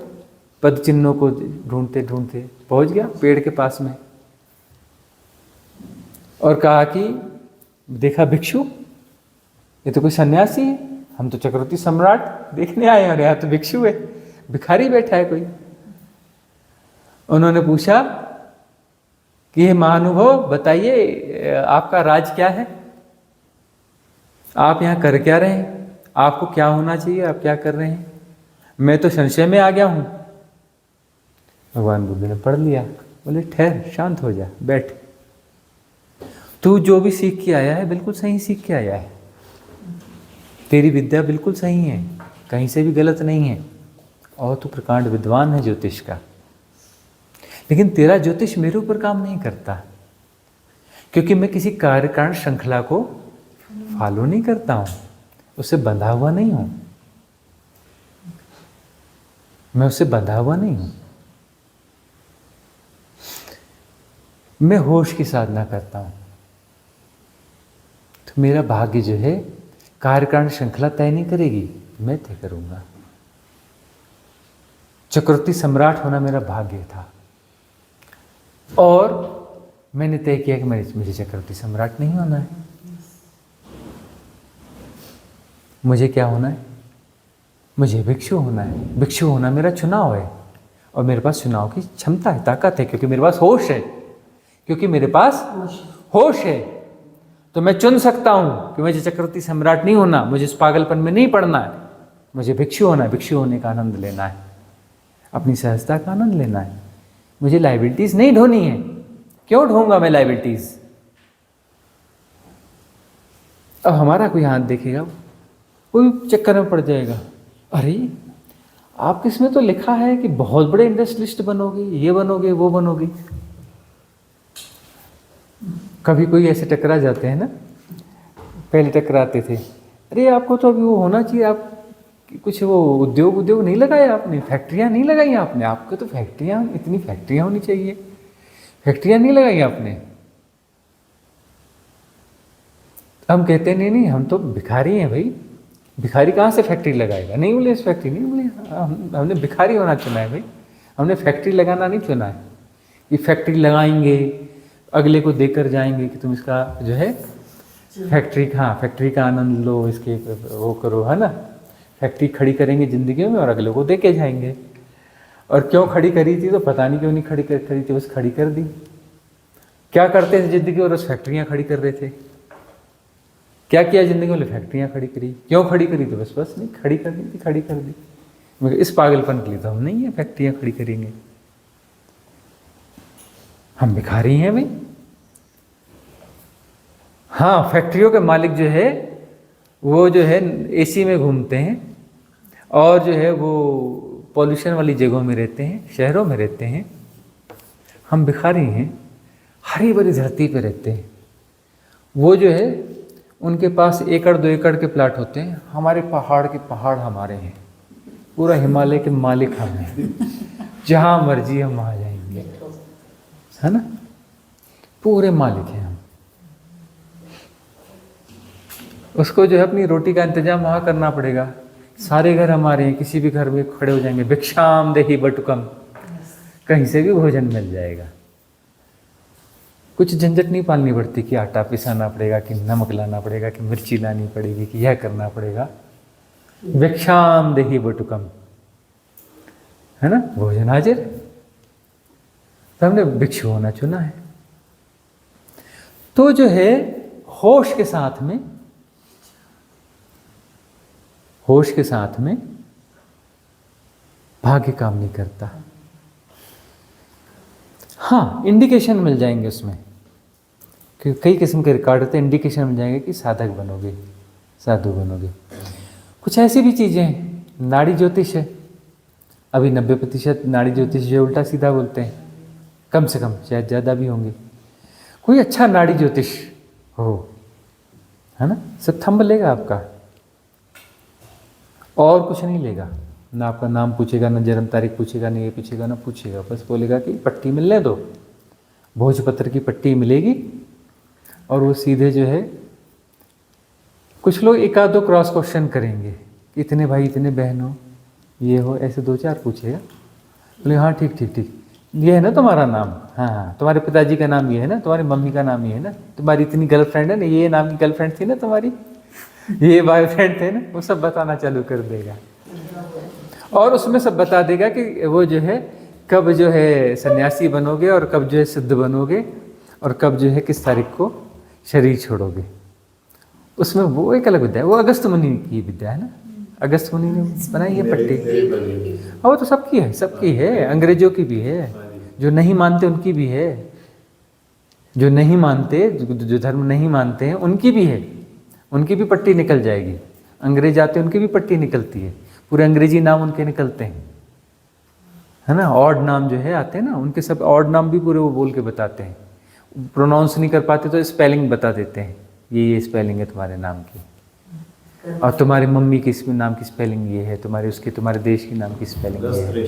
पद चिन्हों को ढूंढते ढूंढते पहुंच गया पेड़ के पास में, और कहा कि देखा भिक्षु, ये तो कोई सन्यासी है, हम तो चक्रवर्ती सम्राट देखने आए हैं और यहाँ तो भिक्षु है, भिखारी बैठा है कोई। उन्होंने पूछा कि हे महानुभाव, बताइए आपका राज क्या है, आप यहाँ कर क्या रहे हैं, आपको क्या होना चाहिए, आप क्या कर रहे हैं? मैं तो संशय में आ गया हूं। भगवान बुद्ध ने पढ़ लिया, बोले ठहर, शांत हो जा, बैठ। तू जो भी सीख के आया है बिल्कुल सही सीख के आया है, तेरी विद्या बिल्कुल सही है, कहीं से भी गलत नहीं है, और तू प्रकांड विद्वान है ज्योतिष का। लेकिन तेरा ज्योतिष मेरे ऊपर काम नहीं करता, क्योंकि मैं किसी कार्य कारण श्रृंखला को फॉलो नहीं करता हूं, उससे बंधा हुआ नहीं हूं, मैं उससे बंधा हुआ नहीं हूं। मैं होश की साधना करता हूं, तो मेरा भाग्य जो है कार्यकारण श्रृंखला तय नहीं करेगी, मैं तय करूंगा। चक्रवर्ती सम्राट होना मेरा भाग्य था, और मैंने तय किया कि मुझे चक्रवर्ती सम्राट नहीं होना है। मुझे क्या होना है? मुझे भिक्षु होना है। भिक्षु होना मेरा चुनाव है, और मेरे पास चुनाव की क्षमता है, ताकत है, क्योंकि मेरे पास होश है। क्योंकि मेरे पास होश है तो मैं चुन सकता हूं कि मुझे चक्रवर्ती सम्राट नहीं होना, मुझे इस पागलपन में नहीं पड़ना है, मुझे भिक्षु होना है। भिक्षु होने का आनंद लेना है, अपनी सहजता का आनंद लेना है। मुझे लाइबिलिटीज नहीं ढोनी है। क्यों ढोऊंगा मैं लाइबिलिटीज? अब हमारा कोई हाथ देखेगा, कोई चक्कर में पड़ जाएगा, अरे आप किसमें तो लिखा है कि बहुत बड़े इंडस्ट्रियलिस्ट बनोगे, ये बनोगे, वो बनोगे। कभी कोई ऐसे टकरा जाते हैं ना, पहले टकराते थे, अरे आपको तो अभी वो होना चाहिए, आप कुछ वो उद्योग नहीं लगाया आपने, फैक्ट्रियां नहीं लगाई आपने, आपको तो फैक्ट्रियां, इतनी फैक्ट्रियां होनी चाहिए, फैक्ट्रियां नहीं लगाई आपने। हम कहते नहीं, हम तो भिखारी हैं भाई, भिखारी कहाँ से फैक्ट्री लगाएगा? नहीं बोले इस फैक्ट्री नहीं बोले, हमने भिखारी होना चुना है भाई, हमने फैक्ट्री लगाना नहीं चुना है। ये फैक्ट्री लगाएंगे, अगले को देकर जाएंगे कि तुम इसका जो है फैक्ट्री का आनंद लो, इसके वो करो, है ना। फैक्ट्री खड़ी करेंगे ज़िंदगी में और अगले को दे के जाएंगे। और क्यों खड़ी करी थी तो पता नहीं क्यों नहीं खड़ी करी थी, बस खड़ी कर दी। क्या करते थे ज़िंदगी और बस फैक्ट्रियाँ खड़ी कर रहे थे। क्या किया ज़िंदगी में? फैक्ट्रियाँ खड़ी करी। क्यों खड़ी करी? तो बस नहीं, खड़ी कर दी थी, खड़ी कर दी। मगर इस पागलपन के लिए तो हम नहीं है फैक्ट्रियाँ खड़ी करेंगे, हम भिखारी हैं भाई। हाँ, फैक्ट्रियों के मालिक जो है वो जो है एसी में घूमते हैं और जो है वो पॉल्यूशन वाली जगहों में रहते हैं, शहरों में रहते हैं। हम भिखारी हैं, हरी भरी धरती पे रहते हैं। वो जो है उनके पास 1 एकड़ 2 एकड़ के प्लाट होते हैं, हमारे पहाड़ के पहाड़ हमारे हैं, पूरा हिमालय के मालिक हम हैं, जहाँ मर्जी हम वहाँ जाएंगे, है ना, पूरे मालिक हैं हम। उसको जो है अपनी रोटी का इंतजाम वहाँ करना पड़ेगा। सारे घर हमारे हैं, किसी भी घर में खड़े हो जाएंगे, भिक्षाम देहि बटुकम, कहीं से भी भोजन मिल जाएगा। कुछ झंझट नहीं पालनी पड़ती कि आटा पिसाना पड़ेगा, कि नमक लाना पड़ेगा, कि मिर्ची लानी पड़ेगी, कि यह करना पड़ेगा। भिक्षाम देहि बटुकम, है ना, भोजन हाजिर। तो हमने भिक्षु होना चुना है। तो जो है होश के साथ में, होश के साथ में भाग्य काम नहीं करता। हाँ, इंडिकेशन मिल जाएंगे उसमें, क्योंकि कई किस्म के रिकॉर्ड होते हैं, इंडिकेशन मिल जाएंगे कि साधक बनोगे, साधु बनोगे। कुछ ऐसी भी चीज़ें हैं, नाड़ी ज्योतिष है, अभी 90% नाड़ी ज्योतिष जो उल्टा सीधा बोलते हैं, कम से कम, शायद ज़्यादा भी होंगे। कोई अच्छा नाड़ी ज्योतिष हो, है ना, सब थंब लेगा आपका, और कुछ नहीं लेगा, ना आपका नाम पूछेगा, ना जन्म तारीख पूछेगा, ना ये पूछेगा, ना पूछेगा, बस बोलेगा कि पट्टी मिलने दो, भोजपत्र की पट्टी मिलेगी, और वो सीधे जो है, कुछ लोग 1-2 क्रॉस क्वेश्चन करेंगे कि इतने भाई इतने बहन हो, ये हो, ऐसे 2-4 पूछेगा। बोले हाँ ठीक ठीक ठीक, ये है ना तुम्हारा नाम, हाँ हाँ, तुम्हारे पिताजी का नाम ये है ना, तुम्हारी मम्मी का नाम ये है ना, तुम्हारी इतनी गर्लफ्रेंड है ना, ये नाम की गर्लफ्रेंड थी ना तुम्हारी, ये बॉयफ्रेंड थे ना, वो सब बताना चालू कर देगा। और उसमें सब बता देगा कि वो जो है कब जो है सन्यासी बनोगे, और कब जो है सिद्ध बनोगे, और कब जो है किस तारीख को शरीर छोड़ोगे। उसमें वो एक अलग विद्या है, वो अगस्त मुनि की विद्या है ना, अगस्त मुनि ने बनाई है पट्टी। और वो तो सबकी है, सबकी है, अंग्रेजों की भी है, जो नहीं मानते उनकी भी है, जो नहीं मानते, जो धर्म नहीं मानते हैं उनकी भी है, उनकी भी पट्टी निकल जाएगी। अंग्रेज आते हैं, उनकी भी पट्टी निकलती है, पूरे अंग्रेजी नाम उनके निकलते हैं, है ना, ऑड नाम जो है आते हैं ना, उनके सब ऑड नाम भी पूरे वो बोल के बताते हैं। प्रोनाउंस नहीं कर पाते तो स्पेलिंग बता देते हैं, ये स्पेलिंग है तुम्हारे नाम की, और तुम्हारी मम्मी की नाम की स्पेलिंग ये है, तुम्हारे उसके तुम्हारे देश की नाम की स्पेलिंग ये है।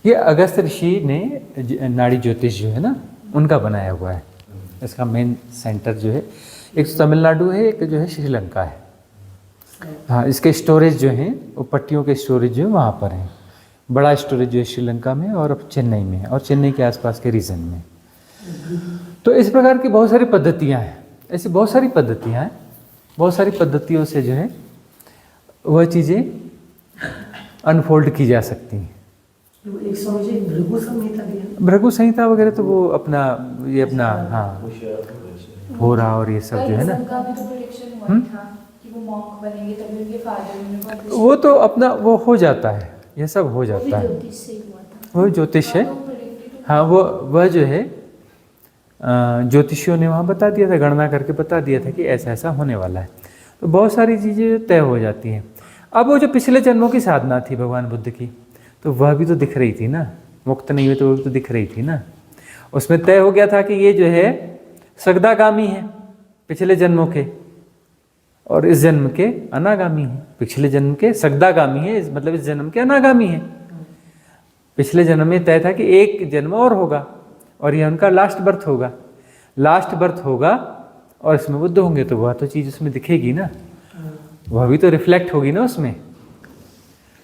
ये अगस्त ऋषि ने नाड़ी ज्योतिष जो है ना, उनका बनाया हुआ है। इसका मेन सेंटर जो है, एक तो तमिलनाडु है, एक जो है श्रीलंका है। हाँ, इसके स्टोरेज जो हैं, वो पट्टियों के स्टोरेज जो है वहाँ पर हैं। बड़ा स्टोरेज जो है श्रीलंका में, और अब चेन्नई में है, और चेन्नई के आसपास के रीजन में। तो इस प्रकार की बहुत सारी पद्धतियाँ हैं, ऐसी बहुत सारी पद्धतियाँ हैं, बहुत सारी पद्धतियों से जो है वह चीज़ें अनफोल्ड की जा सकती हैं। एक समझिए भृगु संहिता वगैरह तो वो अपना ये अपना हाँ हो रहा, और ये सब जो है ना, वो तो अपना वो हो जाता है, ये सब हो जाता है, वो ज्योतिष है। हाँ, वो वह जो है ज्योतिषियों ने वहाँ बता दिया था, गणना करके बता दिया था कि ऐसा ऐसा होने वाला है, तो बहुत सारी चीज़ें तय हो जाती हैं। अब वो जो पिछले जन्मों की साधना थी भगवान बुद्ध की, तो वह भी तो दिख रही थी ना, मुक्त नहीं हुई तो वो भी तो दिख रही थी ना। उसमें तय हो गया था कि ये जो है सगदागामी है पिछले जन्मों के, और इस जन्म के अनागामी है। पिछले जन्म के सगदागामी है, मतलब इस जन्म के अनागामी है। पिछले जन्म में तय था कि एक जन्म और होगा, और यह उनका लास्ट बर्थ होगा, लास्ट बर्थ होगा, और इसमें बुद्ध होंगे, तो वह तो चीज़ उसमें दिखेगी ना, वह भी तो रिफ्लेक्ट होगी ना उसमें।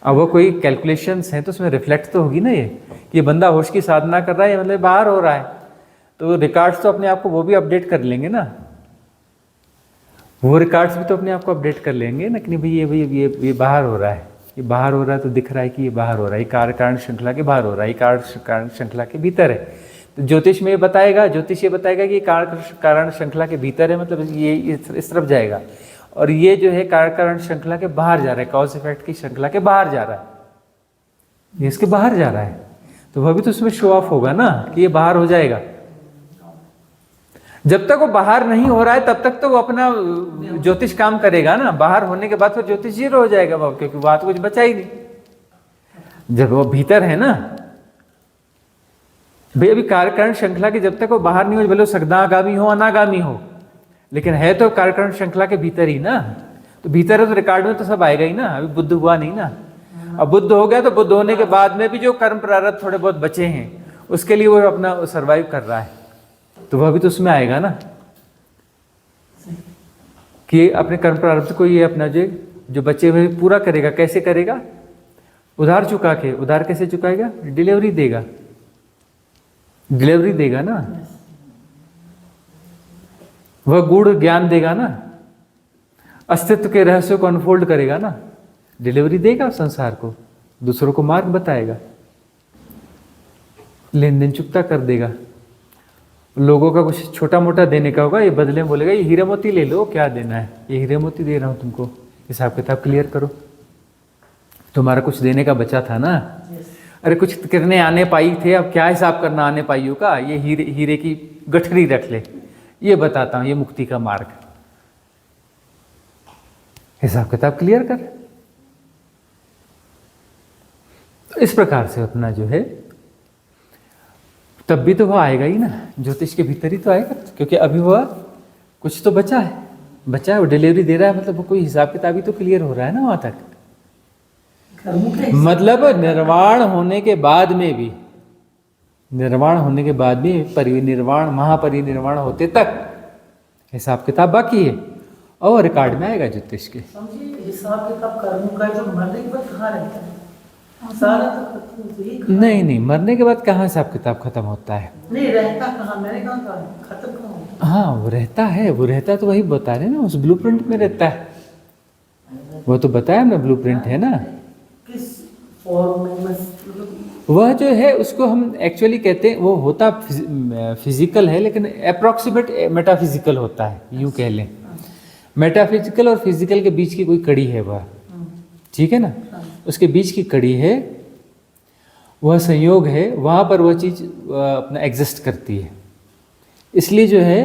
अब वो कोई कैलकुलेशंस हैं तो उसमें रिफ्लेक्ट तो होगी ना, ये बंदा होश की साधना कर रहा है, मतलब बाहर हो रहा है, तो रिकॉर्ड्स तो अपने आप को वो भी अपडेट कर लेंगे ना, वो रिकॉर्ड्स भी तो अपने आप को अपडेट कर लेंगे ना, कि नहीं भाई ये बाहर हो रहा है, ये बाहर हो रहा है, तो दिख रहा है कि ये बाहर हो रहा है, ये कार्य कारण श्रृंखला के बाहर हो रहा है, ये कार्य कारण श्रृंखला के भीतर है। तो ज्योतिष में ये बताएगा, ज्योतिष ये बताएगा कि ये कार्य कारण श्रृंखला के भीतर है, मतलब ये इस तरफ जाएगा, और ये जो है कार्य कारण श्रृंखला के बाहर जा रहा है, कॉज इफेक्ट की श्रृंखला के बाहर जा रहा है, ये इसके बाहर जा रहा है, तो वह भी तो उसमें शो ऑफ होगा ना कि ये बाहर हो जाएगा। जब तक वो बाहर नहीं हो रहा है तब तक तो वो अपना ज्योतिष काम करेगा ना, बाहर होने के बाद फिर ज्योतिष जीरो हो जाएगा वो, क्योंकि वहां तो कुछ बचा ही नहीं। जब वो भीतर है ना भाई, अभी कार्यकारण श्रृंखला की जब तक वो बाहर नहीं हो, भले सगदागामी हो अनागामी हो, लेकिन है तो कार्यकारण श्रृंखला के भीतर ही ना। तो भीतर है तो रिकॉर्ड में तो सब आएगा ही ना। अभी बुद्ध हुआ नहीं ना, अब बुद्ध हो गया तो बुद्ध होने के बाद में भी जो कर्म प्रारब्ध थोड़े बहुत बचे हैं उसके लिए वो अपना सर्वाइव कर रहा है, तो वह भी तो उसमें आएगा ना कि अपने कर्म प्रारब्ध को ये अपना जो बचे हुए पूरा करेगा। कैसे करेगा? उधार चुका के। उधार कैसे चुकाएगा? डिलीवरी देगा, डिलीवरी देगा ना, वह गूढ़ ज्ञान देगा ना, अस्तित्व के रहस्य को अनफोल्ड करेगा ना, डिलीवरी देगा संसार को, दूसरों को मार्ग बताएगा, लेन देन चुकता कर देगा। लोगों का कुछ छोटा मोटा देने का होगा, ये बदले में बोलेगा ये हीरे मोती ले लो, क्या देना है, ये हीरे मोती दे रहा हूं तुमको, हिसाब किताब क्लियर करो, तुम्हारा कुछ देने का बचा था ना। अरे कुछ करने आने पाई थे, अब क्या हिसाब करना आने पाइयों का, ये हीरे की गठरी रख ले, ये बताता हूं, ये मुक्ति का मार्ग, हिसाब किताब क्लियर कर। तो इस प्रकार से अपना जो है, तब भी तो वह आएगा ही ना, ज्योतिष के भीतर ही तो आएगा, क्योंकि अभी वह कुछ तो बचा है, वो डिलीवरी दे रहा है, मतलब वो कोई हिसाब किताब ही तो क्लियर हो रहा है ना वहां तक। मतलब निर्वाण होने के बाद में भी, परिनिर्वाण महापरिनिर्वाण होते तक हिसाब किताब बाकी है, और रिकॉर्ड में आएगा ज्योतिष के। समझिए हिसाब किताब कर्मों का जो मरने के बाद कहाँ रहता है? सारा तो खत्म। नहीं, मरने के बाद कहाँ हिसाब किताब खत्म होता है? नहीं रहता कहाँ, मैंने कहा खत्म कहाँ होता? हाँ वो रहता है तो वही बता रहे ना, उस ब्लूप्रिंट में रहता है, वो तो बताया ना, ब्लूप्रिंट है ना। किस फॉर्म में? मतलब वह जो है उसको हम एक्चुअली कहते हैं, वो होता फिजिकल है लेकिन अप्रोक्सीमेट मेटाफिजिकल होता है, यूं कह लें। मेटाफिजिकल और फिजिकल के बीच की कोई कड़ी है वह, ठीक है ना, उसके बीच की कड़ी है, वह संयोग है, वहाँ पर वह चीज़ अपना एग्जिस्ट करती है। इसलिए जो है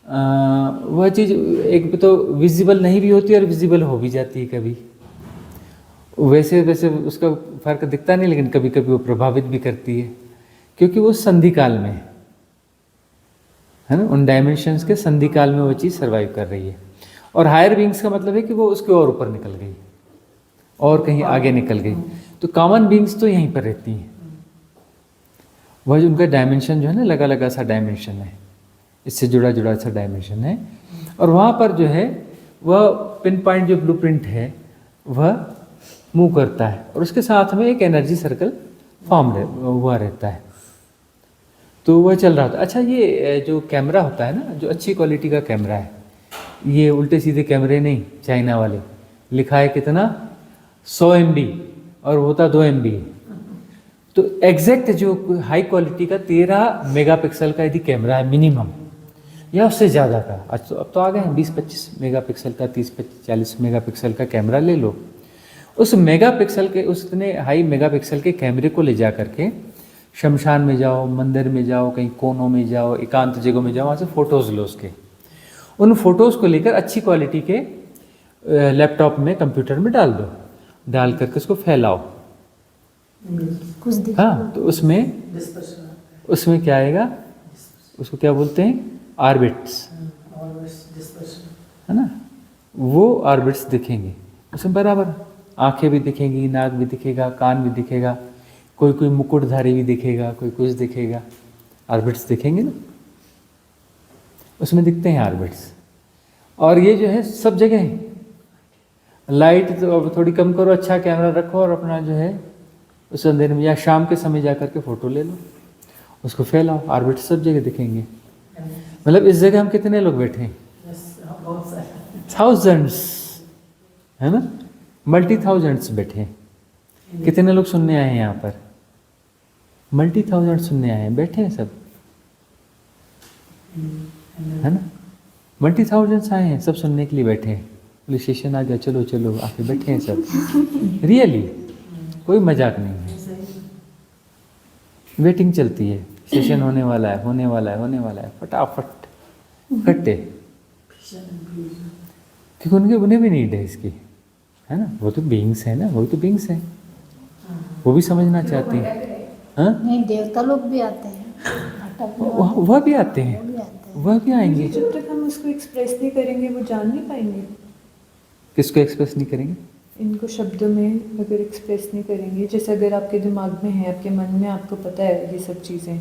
वह चीज़ एक तो विजिबल नहीं भी होती और विजिबल हो भी जाती है कभी। वैसे उसका फर्क दिखता नहीं, लेकिन कभी कभी वो प्रभावित भी करती है, क्योंकि वो संधि काल में है ना, उन डायमेंशंस के संधि काल में वो चीज़ सर्वाइव कर रही है। और हायर बींग्स का मतलब है कि वो उसके और ऊपर निकल गई और कहीं आगे निकल गई। तो कॉमन बींग्स तो यहीं पर रहती हैं, वह उनका डायमेंशन जो है ना, लगा लगा सा डायमेंशन है, इससे जुड़ा जुड़ा सा डायमेंशन है, और वहाँ पर जो है वह पिन पॉइंट जो ब्लूप्रिंट है वह मूव करता है, और उसके साथ में एक एनर्जी सर्कल फॉर्म हुआ रहता है। तो वह चल रहा था। अच्छा, ये जो कैमरा होता है ना, जो अच्छी क्वालिटी का कैमरा है, ये उल्टे सीधे कैमरे नहीं, चाइना वाले, लिखा है कितना 100 MB और होता 2 MB। तो एग्जैक्ट जो हाई क्वालिटी का 13 मेगापिक्सल का यदि कैमरा है मिनिमम, या उससे ज़्यादा का, अब तो आ गए हैं 20-25 मेगापिक्सल का, 30-40 मेगापिक्सल का कैमरा ले लो। उस मेगापिक्सल के, उसने हाई मेगापिक्सल के कैमरे को ले जा करके शमशान में जाओ, मंदिर में जाओ, कहीं कोनों में जाओ, एकांत जगहों में जाओ, वहाँ से फ़ोटोज़ लो उसके। उन फोटोज़ को लेकर अच्छी क्वालिटी के लैपटॉप में, कंप्यूटर में डाल दो, डाल करके उसको फैलाओ। हाँ, तो उसमें क्या आएगा, उसको क्या बोलते हैं, ऑर्बिट्स, है ना, वो ऑर्बिट्स दिखेंगे उसमें बराबर। आंखें भी दिखेंगी, नाक भी दिखेगा, कान भी दिखेगा, कोई मुकुटधारी भी दिखेगा, कोई कुछ दिखेगा, ऑर्बिट्स दिखेंगे ना, उसमें दिखते हैं ऑर्बिट्स। और ये जो है सब जगह है। लाइट तो अब थोड़ी कम करो, अच्छा कैमरा रखो, और अपना जो है उस अंधेरे में या शाम के समय जा करके फ़ोटो ले लो, उसको फैलाओ, ऑर्बिट्स सब जगह दिखेंगे। मतलब इस जगह हम कितने लोग बैठे हैं, थाउजेंड्स, है ना, मल्टी थाउजेंड्स बैठे हैं। कितने लोग सुनने आए हैं यहाँ पर, मल्टी थाउजेंड सुनने आए हैं, बैठे हैं सब, है ना, मल्टी थाउजेंड्स आए हैं, सब सुनने के लिए बैठे हैं। पुलिस स्टेशन आ गया, चलो चलो, आके बैठे हैं सब, रियली कोई मजाक नहीं है। वेटिंग चलती है, सेशन होने वाला है, होने वाला है, होने वाला है, फटाफट खट्टे, क्योंकि उन्हें भी नीड है इसकी, है ना। वो तो बीइंग्स है ना, वो तो बीइंग्स है, वो भी समझना चाहती हैं। हाँ, नहीं, देवता लोग भी आते हैं, वह भी आते हैं, वह भी आएंगे। जब तक हम उसको एक्सप्रेस नहीं करेंगे वो जान नहीं पाएंगे। किसको एक्सप्रेस नहीं करेंगे? इनको शब्दों में अगर एक्सप्रेस नहीं करेंगे, जैसे अगर आपके दिमाग में है, आपके मन में आपको पता है ये सब चीज़ें,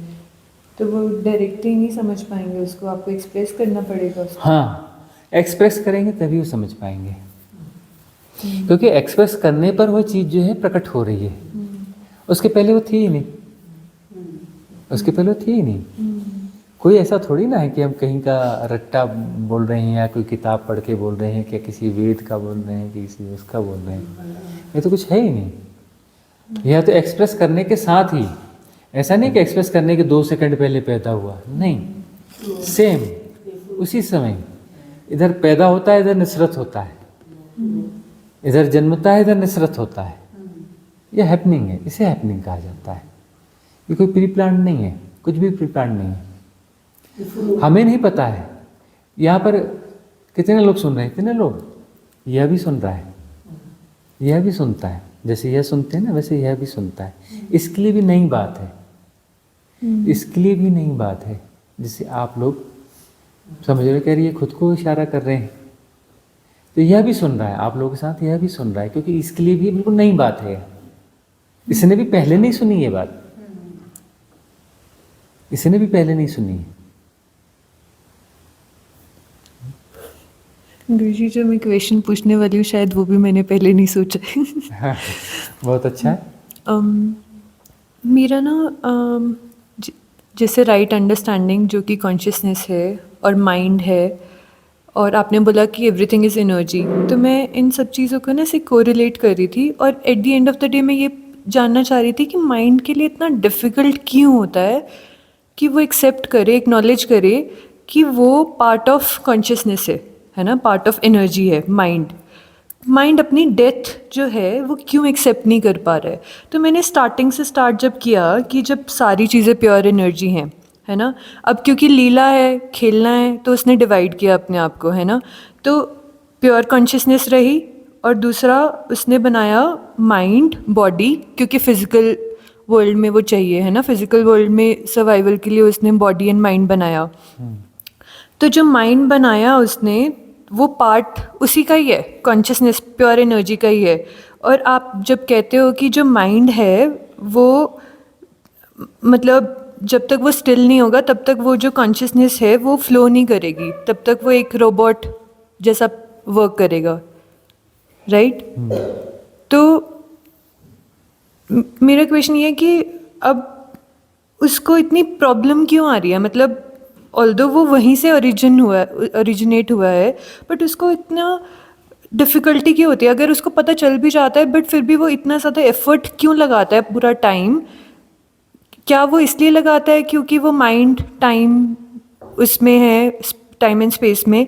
तो वो डायरेक्टली नहीं समझ पाएंगे उसको, आपको एक्सप्रेस करना पड़ेगा उसको। हाँ, एक्सप्रेस करेंगे तभी वो समझ पाएंगे, क्योंकि एक्सप्रेस करने पर वह चीज़ जो है प्रकट हो रही है, उसके पहले वो थी ही नहीं, उसके पहले वो थी ही नहीं। कोई ऐसा थोड़ी ना है कि हम कहीं का रट्टा बोल रहे हैं, या कोई किताब पढ़ के बोल रहे हैं, कि किसी वेद का बोल रहे हैं, कि किसी उसका बोल रहे हैं, ये तो कुछ है ही नहीं। यह तो एक्सप्रेस करने के साथ ही, ऐसा नहीं कि एक्सप्रेस करने के 2 सेकंड पहले पैदा हुआ, नहीं, सेम उसी समय इधर पैदा होता है, इधर निसरत होता है, इधर जन्मता है, इधर निसरत होता है। यह हैपनिंग है, इसे हैपनिंग कहा जाता है। ये कोई प्री प्लान नहीं है, कुछ भी प्री प्लान नहीं है, हमें नहीं पता है। यहाँ पर कितने लोग सुन रहे हैं? कितने लोग? यह भी सुन रहा है, यह भी सुनता है, जैसे यह सुनते हैं ना वैसे यह भी सुनता है। इसके लिए भी नई बात है, इसके लिए भी नई बात है। जैसे आप लोग समझ रहे, कह रही है खुद को इशारा कर रहे हैं, तो यह भी सुन रहा है आप लोगों के साथ, यह भी सुन रहा है, क्योंकि इसके लिए भी बिल्कुल नई बात है। इसने भी पहले नहीं सुनी ये बात, इसने भी पहले नहीं सुनी है। गुरुजी, जो मैं क्वेश्चन पूछने वाली हूँ शायद वो भी मैंने पहले नहीं सोचा है। हाँ, बहुत अच्छा है। मेरा ना जैसे राइट अंडरस्टैंडिंग जो कि कॉन्शियसनेस है और माइंड है, और आपने बोला कि एवरीथिंग इज़ एनर्जी, तो मैं इन सब चीज़ों को ना ऐसे कोरिलेट कर रही थी, और at the end of the day मैं ये जानना चाह रही थी कि माइंड के लिए इतना डिफ़िकल्ट क्यों होता है कि वो एक्सेप्ट करे, एक्नॉलेज करे कि वो पार्ट ऑफ कॉन्शियसनेस है ना, पार्ट ऑफ एनर्जी है माइंड अपनी डेथ जो है वो क्यों एक्सेप्ट नहीं कर पा रहा है। तो मैंने स्टार्टिंग से स्टार्ट जब किया कि जब सारी चीज़ें प्योर एनर्जी हैं, है ना, अब क्योंकि लीला है, खेलना है, तो उसने डिवाइड किया अपने आप को, है ना, तो प्योर कॉन्शियसनेस रही, और दूसरा उसने बनाया माइंड बॉडी, क्योंकि फिजिकल वर्ल्ड में वो चाहिए, है ना, फिजिकल वर्ल्ड में सर्वाइवल के लिए उसने बॉडी एंड माइंड बनाया। तो जो माइंड बनाया उसने, वो पार्ट उसी का ही है, कॉन्शियसनेस प्योर एनर्जी का ही है। और आप जब कहते हो कि जो माइंड है वो, मतलब जब तक वो स्टिल नहीं होगा तब तक वो जो कॉन्शियसनेस है वो फ्लो नहीं करेगी, तब तक वो एक रोबोट जैसा वर्क करेगा, राइट? तो मेरा क्वेश्चन ये है कि अब उसको इतनी प्रॉब्लम क्यों आ रही है, मतलब ऑल्दो वो वहीं से ओरिजिनेट हुआ है, बट उसको इतना डिफ़िकल्टी क्यों होती है? अगर उसको पता चल भी जाता है बट फिर भी वो इतना ज़्यादा एफर्ट क्यों लगाता है पूरा टाइम? क्या वो इसलिए लगाता है क्योंकि वो माइंड टाइम उसमें है, टाइम एंड स्पेस में?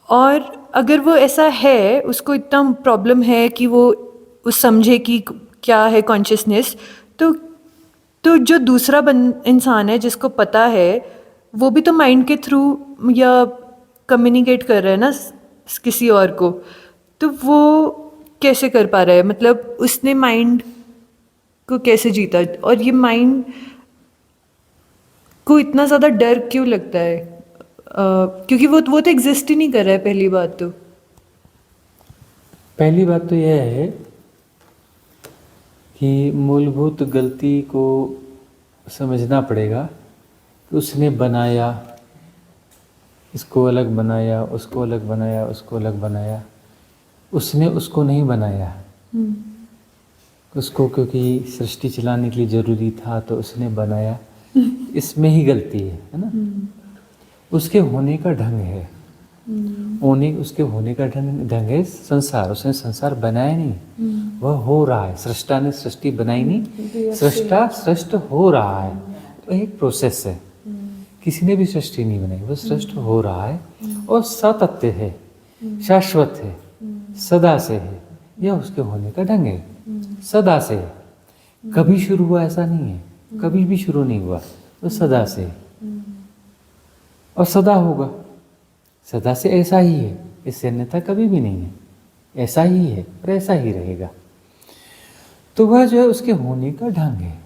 और अगर वो ऐसा है, उसको इतना प्रॉब्लम है कि वो उस समझे कि क्या है कॉन्शियसनेस, तो जो दूसरा इंसान है जिसको पता है, वो भी तो माइंड के थ्रू या कम्युनिकेट कर रहा है ना किसी और को, तो वो कैसे कर पा रहा है? मतलब उसने माइंड को कैसे जीता? और ये माइंड को इतना ज़्यादा डर क्यों लगता है? क्योंकि वो तो एग्जिस्ट ही नहीं कर रहा है। पहली बात तो यह है कि मूलभूत गलती को समझना पड़ेगा कि उसने बनाया, इसको अलग बनाया, उसको अलग बनाया, उसको अलग बनाया। उसने उसको नहीं बनाया, उसको क्योंकि सृष्टि चलाने के लिए ज़रूरी था तो उसने बनाया। इसमें ही गलती है ना? उसके होने का ढंग है, उसके होने का ढंग है संसार। उसने संसार बनाया नहीं, वह हो रहा है। सृष्टा ने सृष्टि बनाई नहीं, सृष्टा सृष्ट हो रहा है। तो एक प्रोसेस है, किसी ने भी सृष्टि नहीं बनाई, वह सृष्ट हो रहा है और सतत्य है, शाश्वत है, सदा से है। यह उसके होने का ढंग है, सदा से है। कभी शुरू हुआ ऐसा नहीं है, कभी भी शुरू नहीं हुआ, तो सदा से और सदा होगा। सदा से ऐसा ही है, इससे अन्यथा कभी भी नहीं है, ऐसा ही है और ऐसा ही रहेगा। तो वह जो है उसके होने का ढंग है,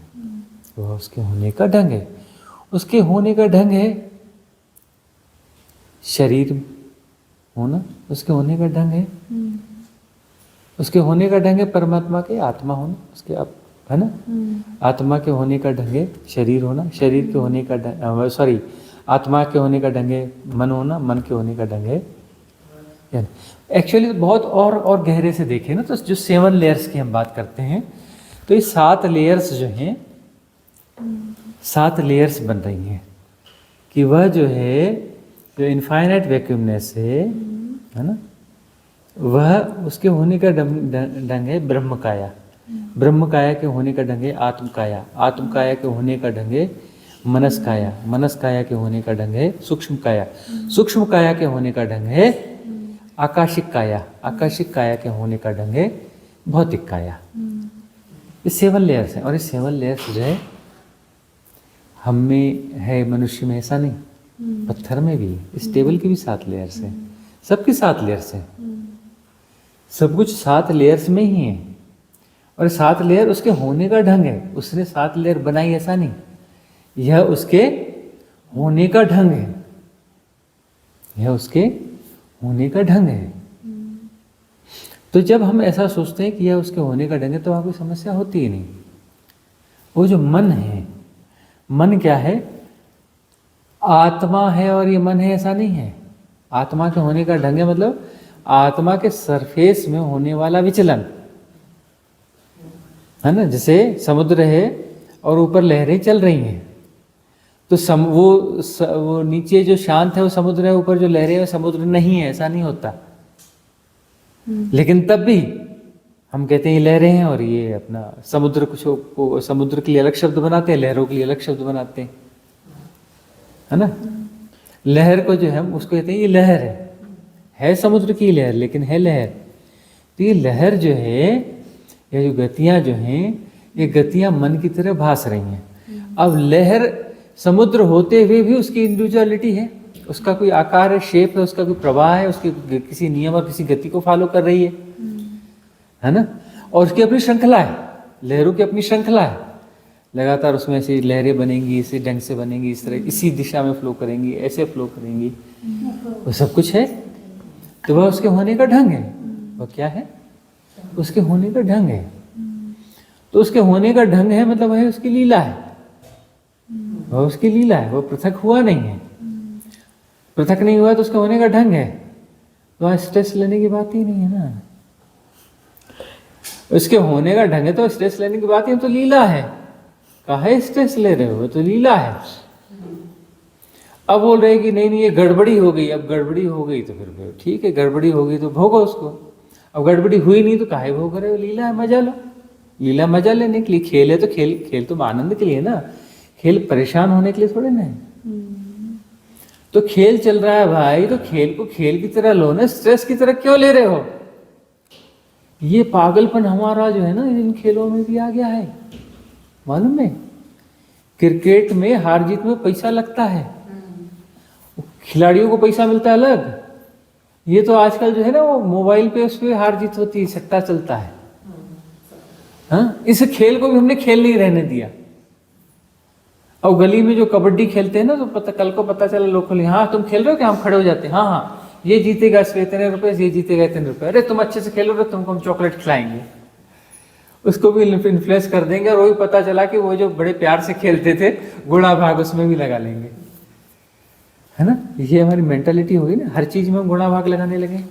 वह उसके होने का ढंग है। उसके होने का ढंग है शरीर होना, उसके होने का ढंग है, उसके होने का ढंग है परमात्मा के आत्मा होना, उसके आप है ना, आत्मा के होने का ढंग है शरीर होना, शरीर के होने का ढंग सॉरी आत्मा के होने का ढंग है मन होना, मन के होने का ढंग है। एक्चुअली बहुत और गहरे से देखें ना तो जो 7 लेयर्स की हम बात करते हैं, तो ये 7 लेयर्स जो हैं 7 लेयर्स बन रही हैं कि वह जो है जो इनफाइनाइट वैक्यूमनेस है ना, वह उसके होने का ढंग है ब्रह्म काया, ब्रह्म काया के होने का ढंग है आत्म काया, आत्म काया के होने का ढंग है मनस काया, मनस काया के होने का ढंग है सूक्ष्म काया, सूक्ष्म काया के होने का ढंग है आकाशिक काया, आकाशिक काया के होने का ढंग है भौतिक काया। ये 7 लेयर्स हैं और ये 7 लेयर्स जो है हम में है, मनुष्य में ऐसा नहीं, पत्थर में भी है, इस टेबल की भी 7 लेयर्स हैं, सबकी 7 लेयर्स हैं, सब कुछ 7 लेयर्स में ही है। और 7 लेयर उसके होने का ढंग है, उसने 7 लेयर बनाई ऐसा नहीं, यह उसके होने का ढंग है, यह उसके होने का ढंग है। तो जब हम ऐसा सोचते हैं कि यह उसके होने का ढंग है तो वहाँ कोई समस्या होती ही नहीं। वो जो मन है, मन क्या है, आत्मा है और ये मन है ऐसा नहीं है। आत्मा के होने का ढंग है मतलब आत्मा के सरफेस में होने वाला विचलन है ना, जैसे समुद्र है और ऊपर लहरें चल रही हैं, तो वो नीचे जो शांत है वो समुद्र है, ऊपर जो लहरें है वो समुद्र नहीं है, ऐसा नहीं होता। लेकिन तब भी हम कहते हैं ये लहरें हैं और ये अपना समुद्र को समुद्र के लिए अलग शब्द बनाते हैं, लहरों के लिए अलग शब्द बनाते हैं, है ना। लहर को जो है हम उसको कहते हैं ये लहर है समुद्र की लहर, लेकिन है लहर। तो ये लहर जो है, ये जो गतियां जो हैं, ये गतियां मन की तरह भास रही हैं। अब लहर समुद्र होते हुए भी उसकी इंडिविजुअलिटी है, उसका कोई आकार है, शेप है, उसका कोई प्रवाह है, उसकी किसी नियम और किसी गति को फॉलो कर रही है ना। और उसकी अपनी श्रृंखला है, लहरों की अपनी श्रृंखला है, लगातार उसमें ऐसी लहरें बनेंगी, इसी ढंग से बनेंगी, इस तरह इसी दिशा में फ्लो करेंगी, ऐसे फ्लो करेंगी, वो सब कुछ है। तो वह उसके होने का ढंग है। वह क्या है? उसके होने का ढंग है। तो उसके होने का ढंग है मतलब वह उसकी लीला है, वह उसकी लीला है, वह पृथक हुआ नहीं है। पृथक नहीं हुआ तो उसका होने का ढंग है, तो वहाँ स्ट्रेस लेने की बात ही नहीं है ना। उसके होने का ढंग है तो स्ट्रेस लेने की बात ही, तो लीला है। काहे स्ट्रेस ले रहे हो, तो लीला है। अब बोल रहे कि नहीं नहीं ये गड़बड़ी हो गई, अब गड़बड़ी हो गई तो फिर ठीक है, गड़बड़ी हो गई तो भोगो उसको। अब गड़बड़ी हुई नहीं तो काहे भोग रहे हो, लीला है, मजा लो। लीला मजा लेने के लिए, खेल है तो खेल तो आनंद के लिए ना, खेल परेशान होने के लिए थोड़े ना है। तो खेल चल रहा है भाई, तो खेल को खेल की तरह लो ना, स्ट्रेस की तरह क्यों ले रहे हो? ये पागलपन हमारा जो है ना इन खेलों में भी आ गया है, मालूम है। क्रिकेट में हार जीत में पैसा लगता है, खिलाड़ियों को पैसा मिलता है अलग। ये तो आजकल जो है ना वो मोबाइल पे उस पर हार जीत होती है, सट्टा चलता है। हाँ, इस खेल को भी हमने खेल नहीं रहने दिया। और गली में जो कबड्डी खेलते हैं ना, तो कल को पता चला लोकल, हाँ तुम खेल रहे हो क्या? हम खड़े हो जाते हैं, हाँ हाँ ये जीतेगा इसमें इतने रुपए, ये जीतेगा इतने रुपए, अरे तुम अच्छे से खेलो, तुमको हम चॉकलेट खिलाएंगे। उसको भी इन्फ्लुएंस कर देंगे, और वो भी पता चला कि वो जो बड़े प्यार से खेलते थे गुणा भाग उसमें भी लगा लेंगे, है ना। ये हमारी मेंटालिटी होगी ना, हर चीज में हम गुणा भाग लगाने लगे।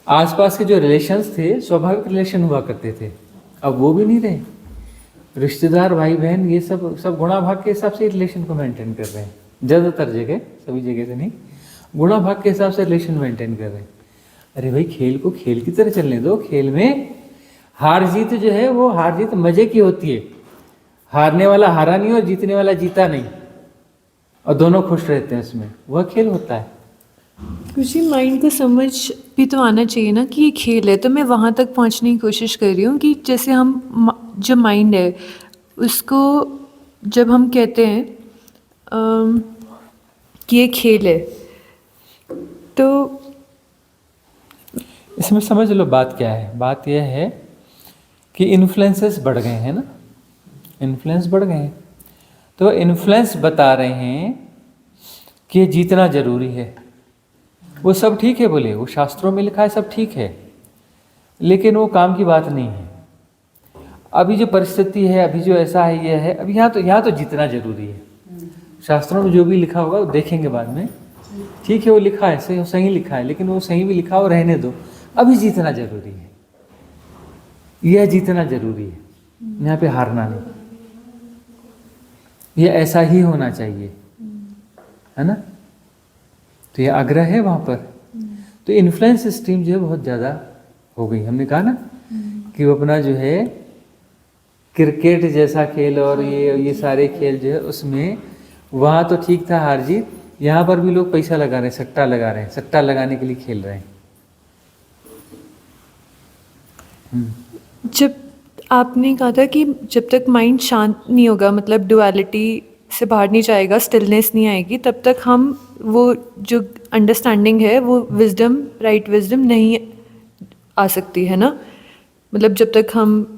आसपास के जो रिलेशंस थे स्वाभाविक रिलेशन हुआ करते थे, अब वो भी नहीं रहे। रिश्तेदार भाई बहन ये सब गुणा भाग के हिसाब से रिलेशन को मेंटेन कर रहे हैं, ज़्यादातर जगह, सभी जगह से नहीं, गुणा भाग के हिसाब से रिलेशन मेंटेन कर रहे हैं। अरे भाई खेल को खेल की तरह चलने दो। खेल में हार जीत जो है वो हार जीत मजे की होती है, हारने वाला हारा नहीं और जीतने वाला जीता नहीं, और दोनों खुश रहते हैं उसमें, वह खेल होता है। कुछ ही माइंड को समझ भी तो आना चाहिए ना कि ये खेल है। तो मैं वहाँ तक पहुँचने की कोशिश कर रही हूँ कि जैसे हम जो माइंड है उसको जब हम कहते हैं कि ये खेल है, तो इसमें समझ लो बात क्या है। बात यह है कि इन्फ्लुएंसेस बढ़ गए हैं ना, इन्फ्लुएंस बढ़ गए हैं, तो इन्फ्लुएंस बता रहे हैं कि जीतना जरूरी है। वो सब ठीक है, बोले वो शास्त्रों में लिखा है, सब ठीक है, लेकिन वो काम की बात नहीं है। अभी जो परिस्थिति है, अभी जो ऐसा है, ये है, अभी यहाँ तो जीतना जरूरी है। शास्त्रों में जो भी लिखा होगा वो देखेंगे बाद में, ठीक है वो लिखा है, सही लिखा है, लेकिन वो सही भी लिखा हो, रहने दो, अभी जीतना जरूरी है, यह जीतना जरूरी है, यहाँ पे हारना नहीं, ये ऐसा ही होना चाहिए, है ना। तो ये आग्रह है वहाँ पर। तो इन्फ्लुएंस स्ट्रीम जो है बहुत ज़्यादा हो गई। हमने कहा ना कि वो अपना जो है क्रिकेट जैसा खेल और ये सारे खेल जो है उसमें वहाँ तो ठीक था हार जीत, यहाँ पर भी लोग पैसा लगा रहे हैं, सट्टा लगा रहे हैं, सट्टा लगाने के लिए खेल रहे हैं। जब आपने कहा था कि जब तक माइंड शांत नहीं होगा, मतलब डुअलिटी से बाहर नहीं जाएगा, स्टिलनेस नहीं आएगी, तब तक हम वो जो अंडरस्टैंडिंग है वो विजडम, राइट विजडम नहीं आ सकती है ना। मतलब जब तक हम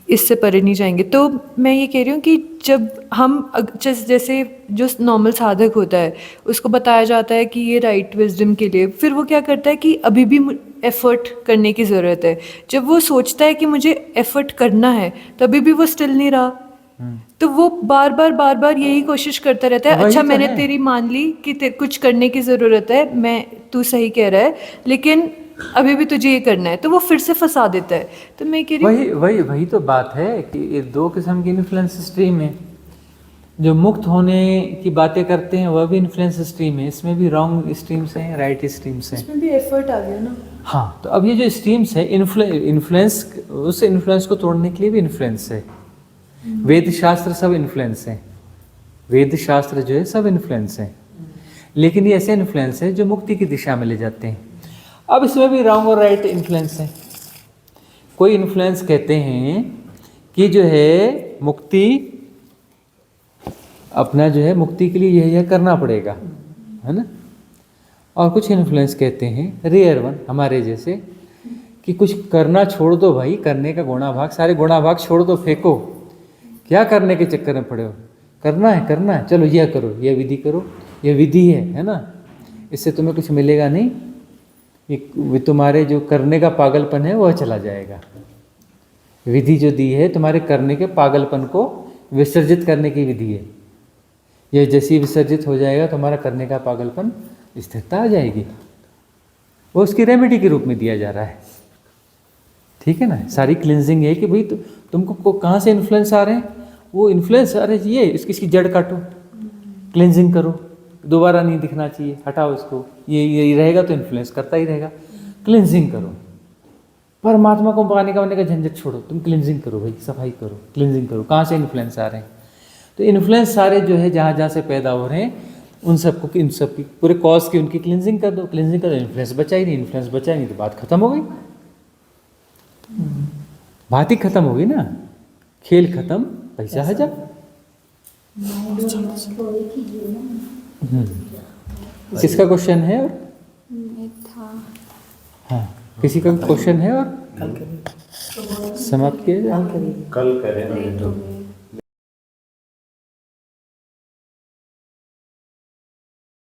इससे परे नहीं जाएंगे। तो मैं ये कह रही हूँ कि जब हम जैसे जो नॉर्मल साधक होता है उसको बताया जाता है कि ये राइट विजडम के लिए, फिर वो क्या करता है कि अभी भी एफर्ट करने की ज़रूरत है। जब वो सोचता है कि मुझे एफर्ट करना है, तभी भी वो स्टिल नहीं रहा, तो वो बार बार यही कोशिश करता रहता है। अच्छा, मैंने तेरी मान ली कि कुछ करने की ज़रूरत है, तू सही कह रहा है, लेकिन अभी भी तुझे ये करना है, तो वो फिर से फंसा देता है। तो मैं कह रही हूँ वही तो बात है कि ये दो किस्म की इन्फ्लुएंस स्ट्रीम है। जो मुक्त होने की बातें करते हैं वह भी इन्फ्लुएंस स्ट्रीम है, इसमें भी रॉन्ग स्ट्रीम्स हैं, राइट स्ट्रीम्स हैं, इसमें भी एफर्ट आ गया ना। हाँ, तो अब ये जो स्ट्रीम्स है इन्फ्लुएंस, उस इन्फ्लुएंस को तोड़ने के लिए भी इन्फ्लुएंस है। वेद शास्त्र सब इन्फ्लुएंस है, वेद शास्त्र जो है सब इन्फ्लुएंस है, लेकिन ये ऐसे इन्फ्लुएंस है जो मुक्ति की दिशा में ले जाते हैं। अब इसमें भी रॉन्ग और राइट इन्फ्लुएंस है। कोई इन्फ्लुएंस कहते हैं कि जो है मुक्ति, अपना जो है मुक्ति के लिए यह करना पड़ेगा, है ना। और कुछ इन्फ्लुएंस कहते हैं रेयर वन, हमारे जैसे, कि कुछ करना छोड़ दो भाई, करने का गुणा भाग, सारे गुणा भाग छोड़ दो, फेंको, क्या करने के चक्कर में पड़े हो, करना है, चलो यह करो, यह विधि करो, यह विधि है ना, इससे तुम्हें कुछ मिलेगा नहीं, तुम्हारे जो करने का पागलपन है वह चला जाएगा। विधि जो दी है तुम्हारे करने के पागलपन को विसर्जित करने की विधि है, यह जैसी विसर्जित हो जाएगा तुम्हारा करने का पागलपन, स्थिरता आ जाएगी। वो उसकी रेमेडी के रूप में दिया जा रहा है, ठीक है ना। सारी क्लिनजिंग है कि भाई तुमको कहाँ से इन्फ्लुएंस आ रहे हैं, वो इन्फ्लुएंस आ रहे हैं, ये इसकी जड़ काटो, क्लिनजिंग करो, दोबारा नहीं दिखना चाहिए, हटाओ इसको, ये रहेगा तो इन्फ्लुएंस करता ही रहेगा। क्लिनजिंग करो, परमात्मा को पाने का झंझट छोड़ो, तुम क्लिनजिंग करो भाई, सफाई करो, क्लिनजिंग करो। कहाँ से इन्फ्लुएंस आ रहे हैं, तो इन्फ्लुएंस सारे जो है जहाँ से पैदा हो रहे हैं उन सबको, इन सब की पूरे कॉज की उनकी क्लिनजिंग कर दो, क्लिनजिंग कर दो, इन्फ्लुएंस बचा ही नहीं, इन्फ्लुएंस बचा ही नहीं, तो बात खत्म हो गई, बात ही खत्म हो गई ना, खेल खत्म, पैसा है जब। किसका क्वेश्चन है और था, हाँ, किसी का क्वेश्चन है और समाप्त किया जाए, कल करें।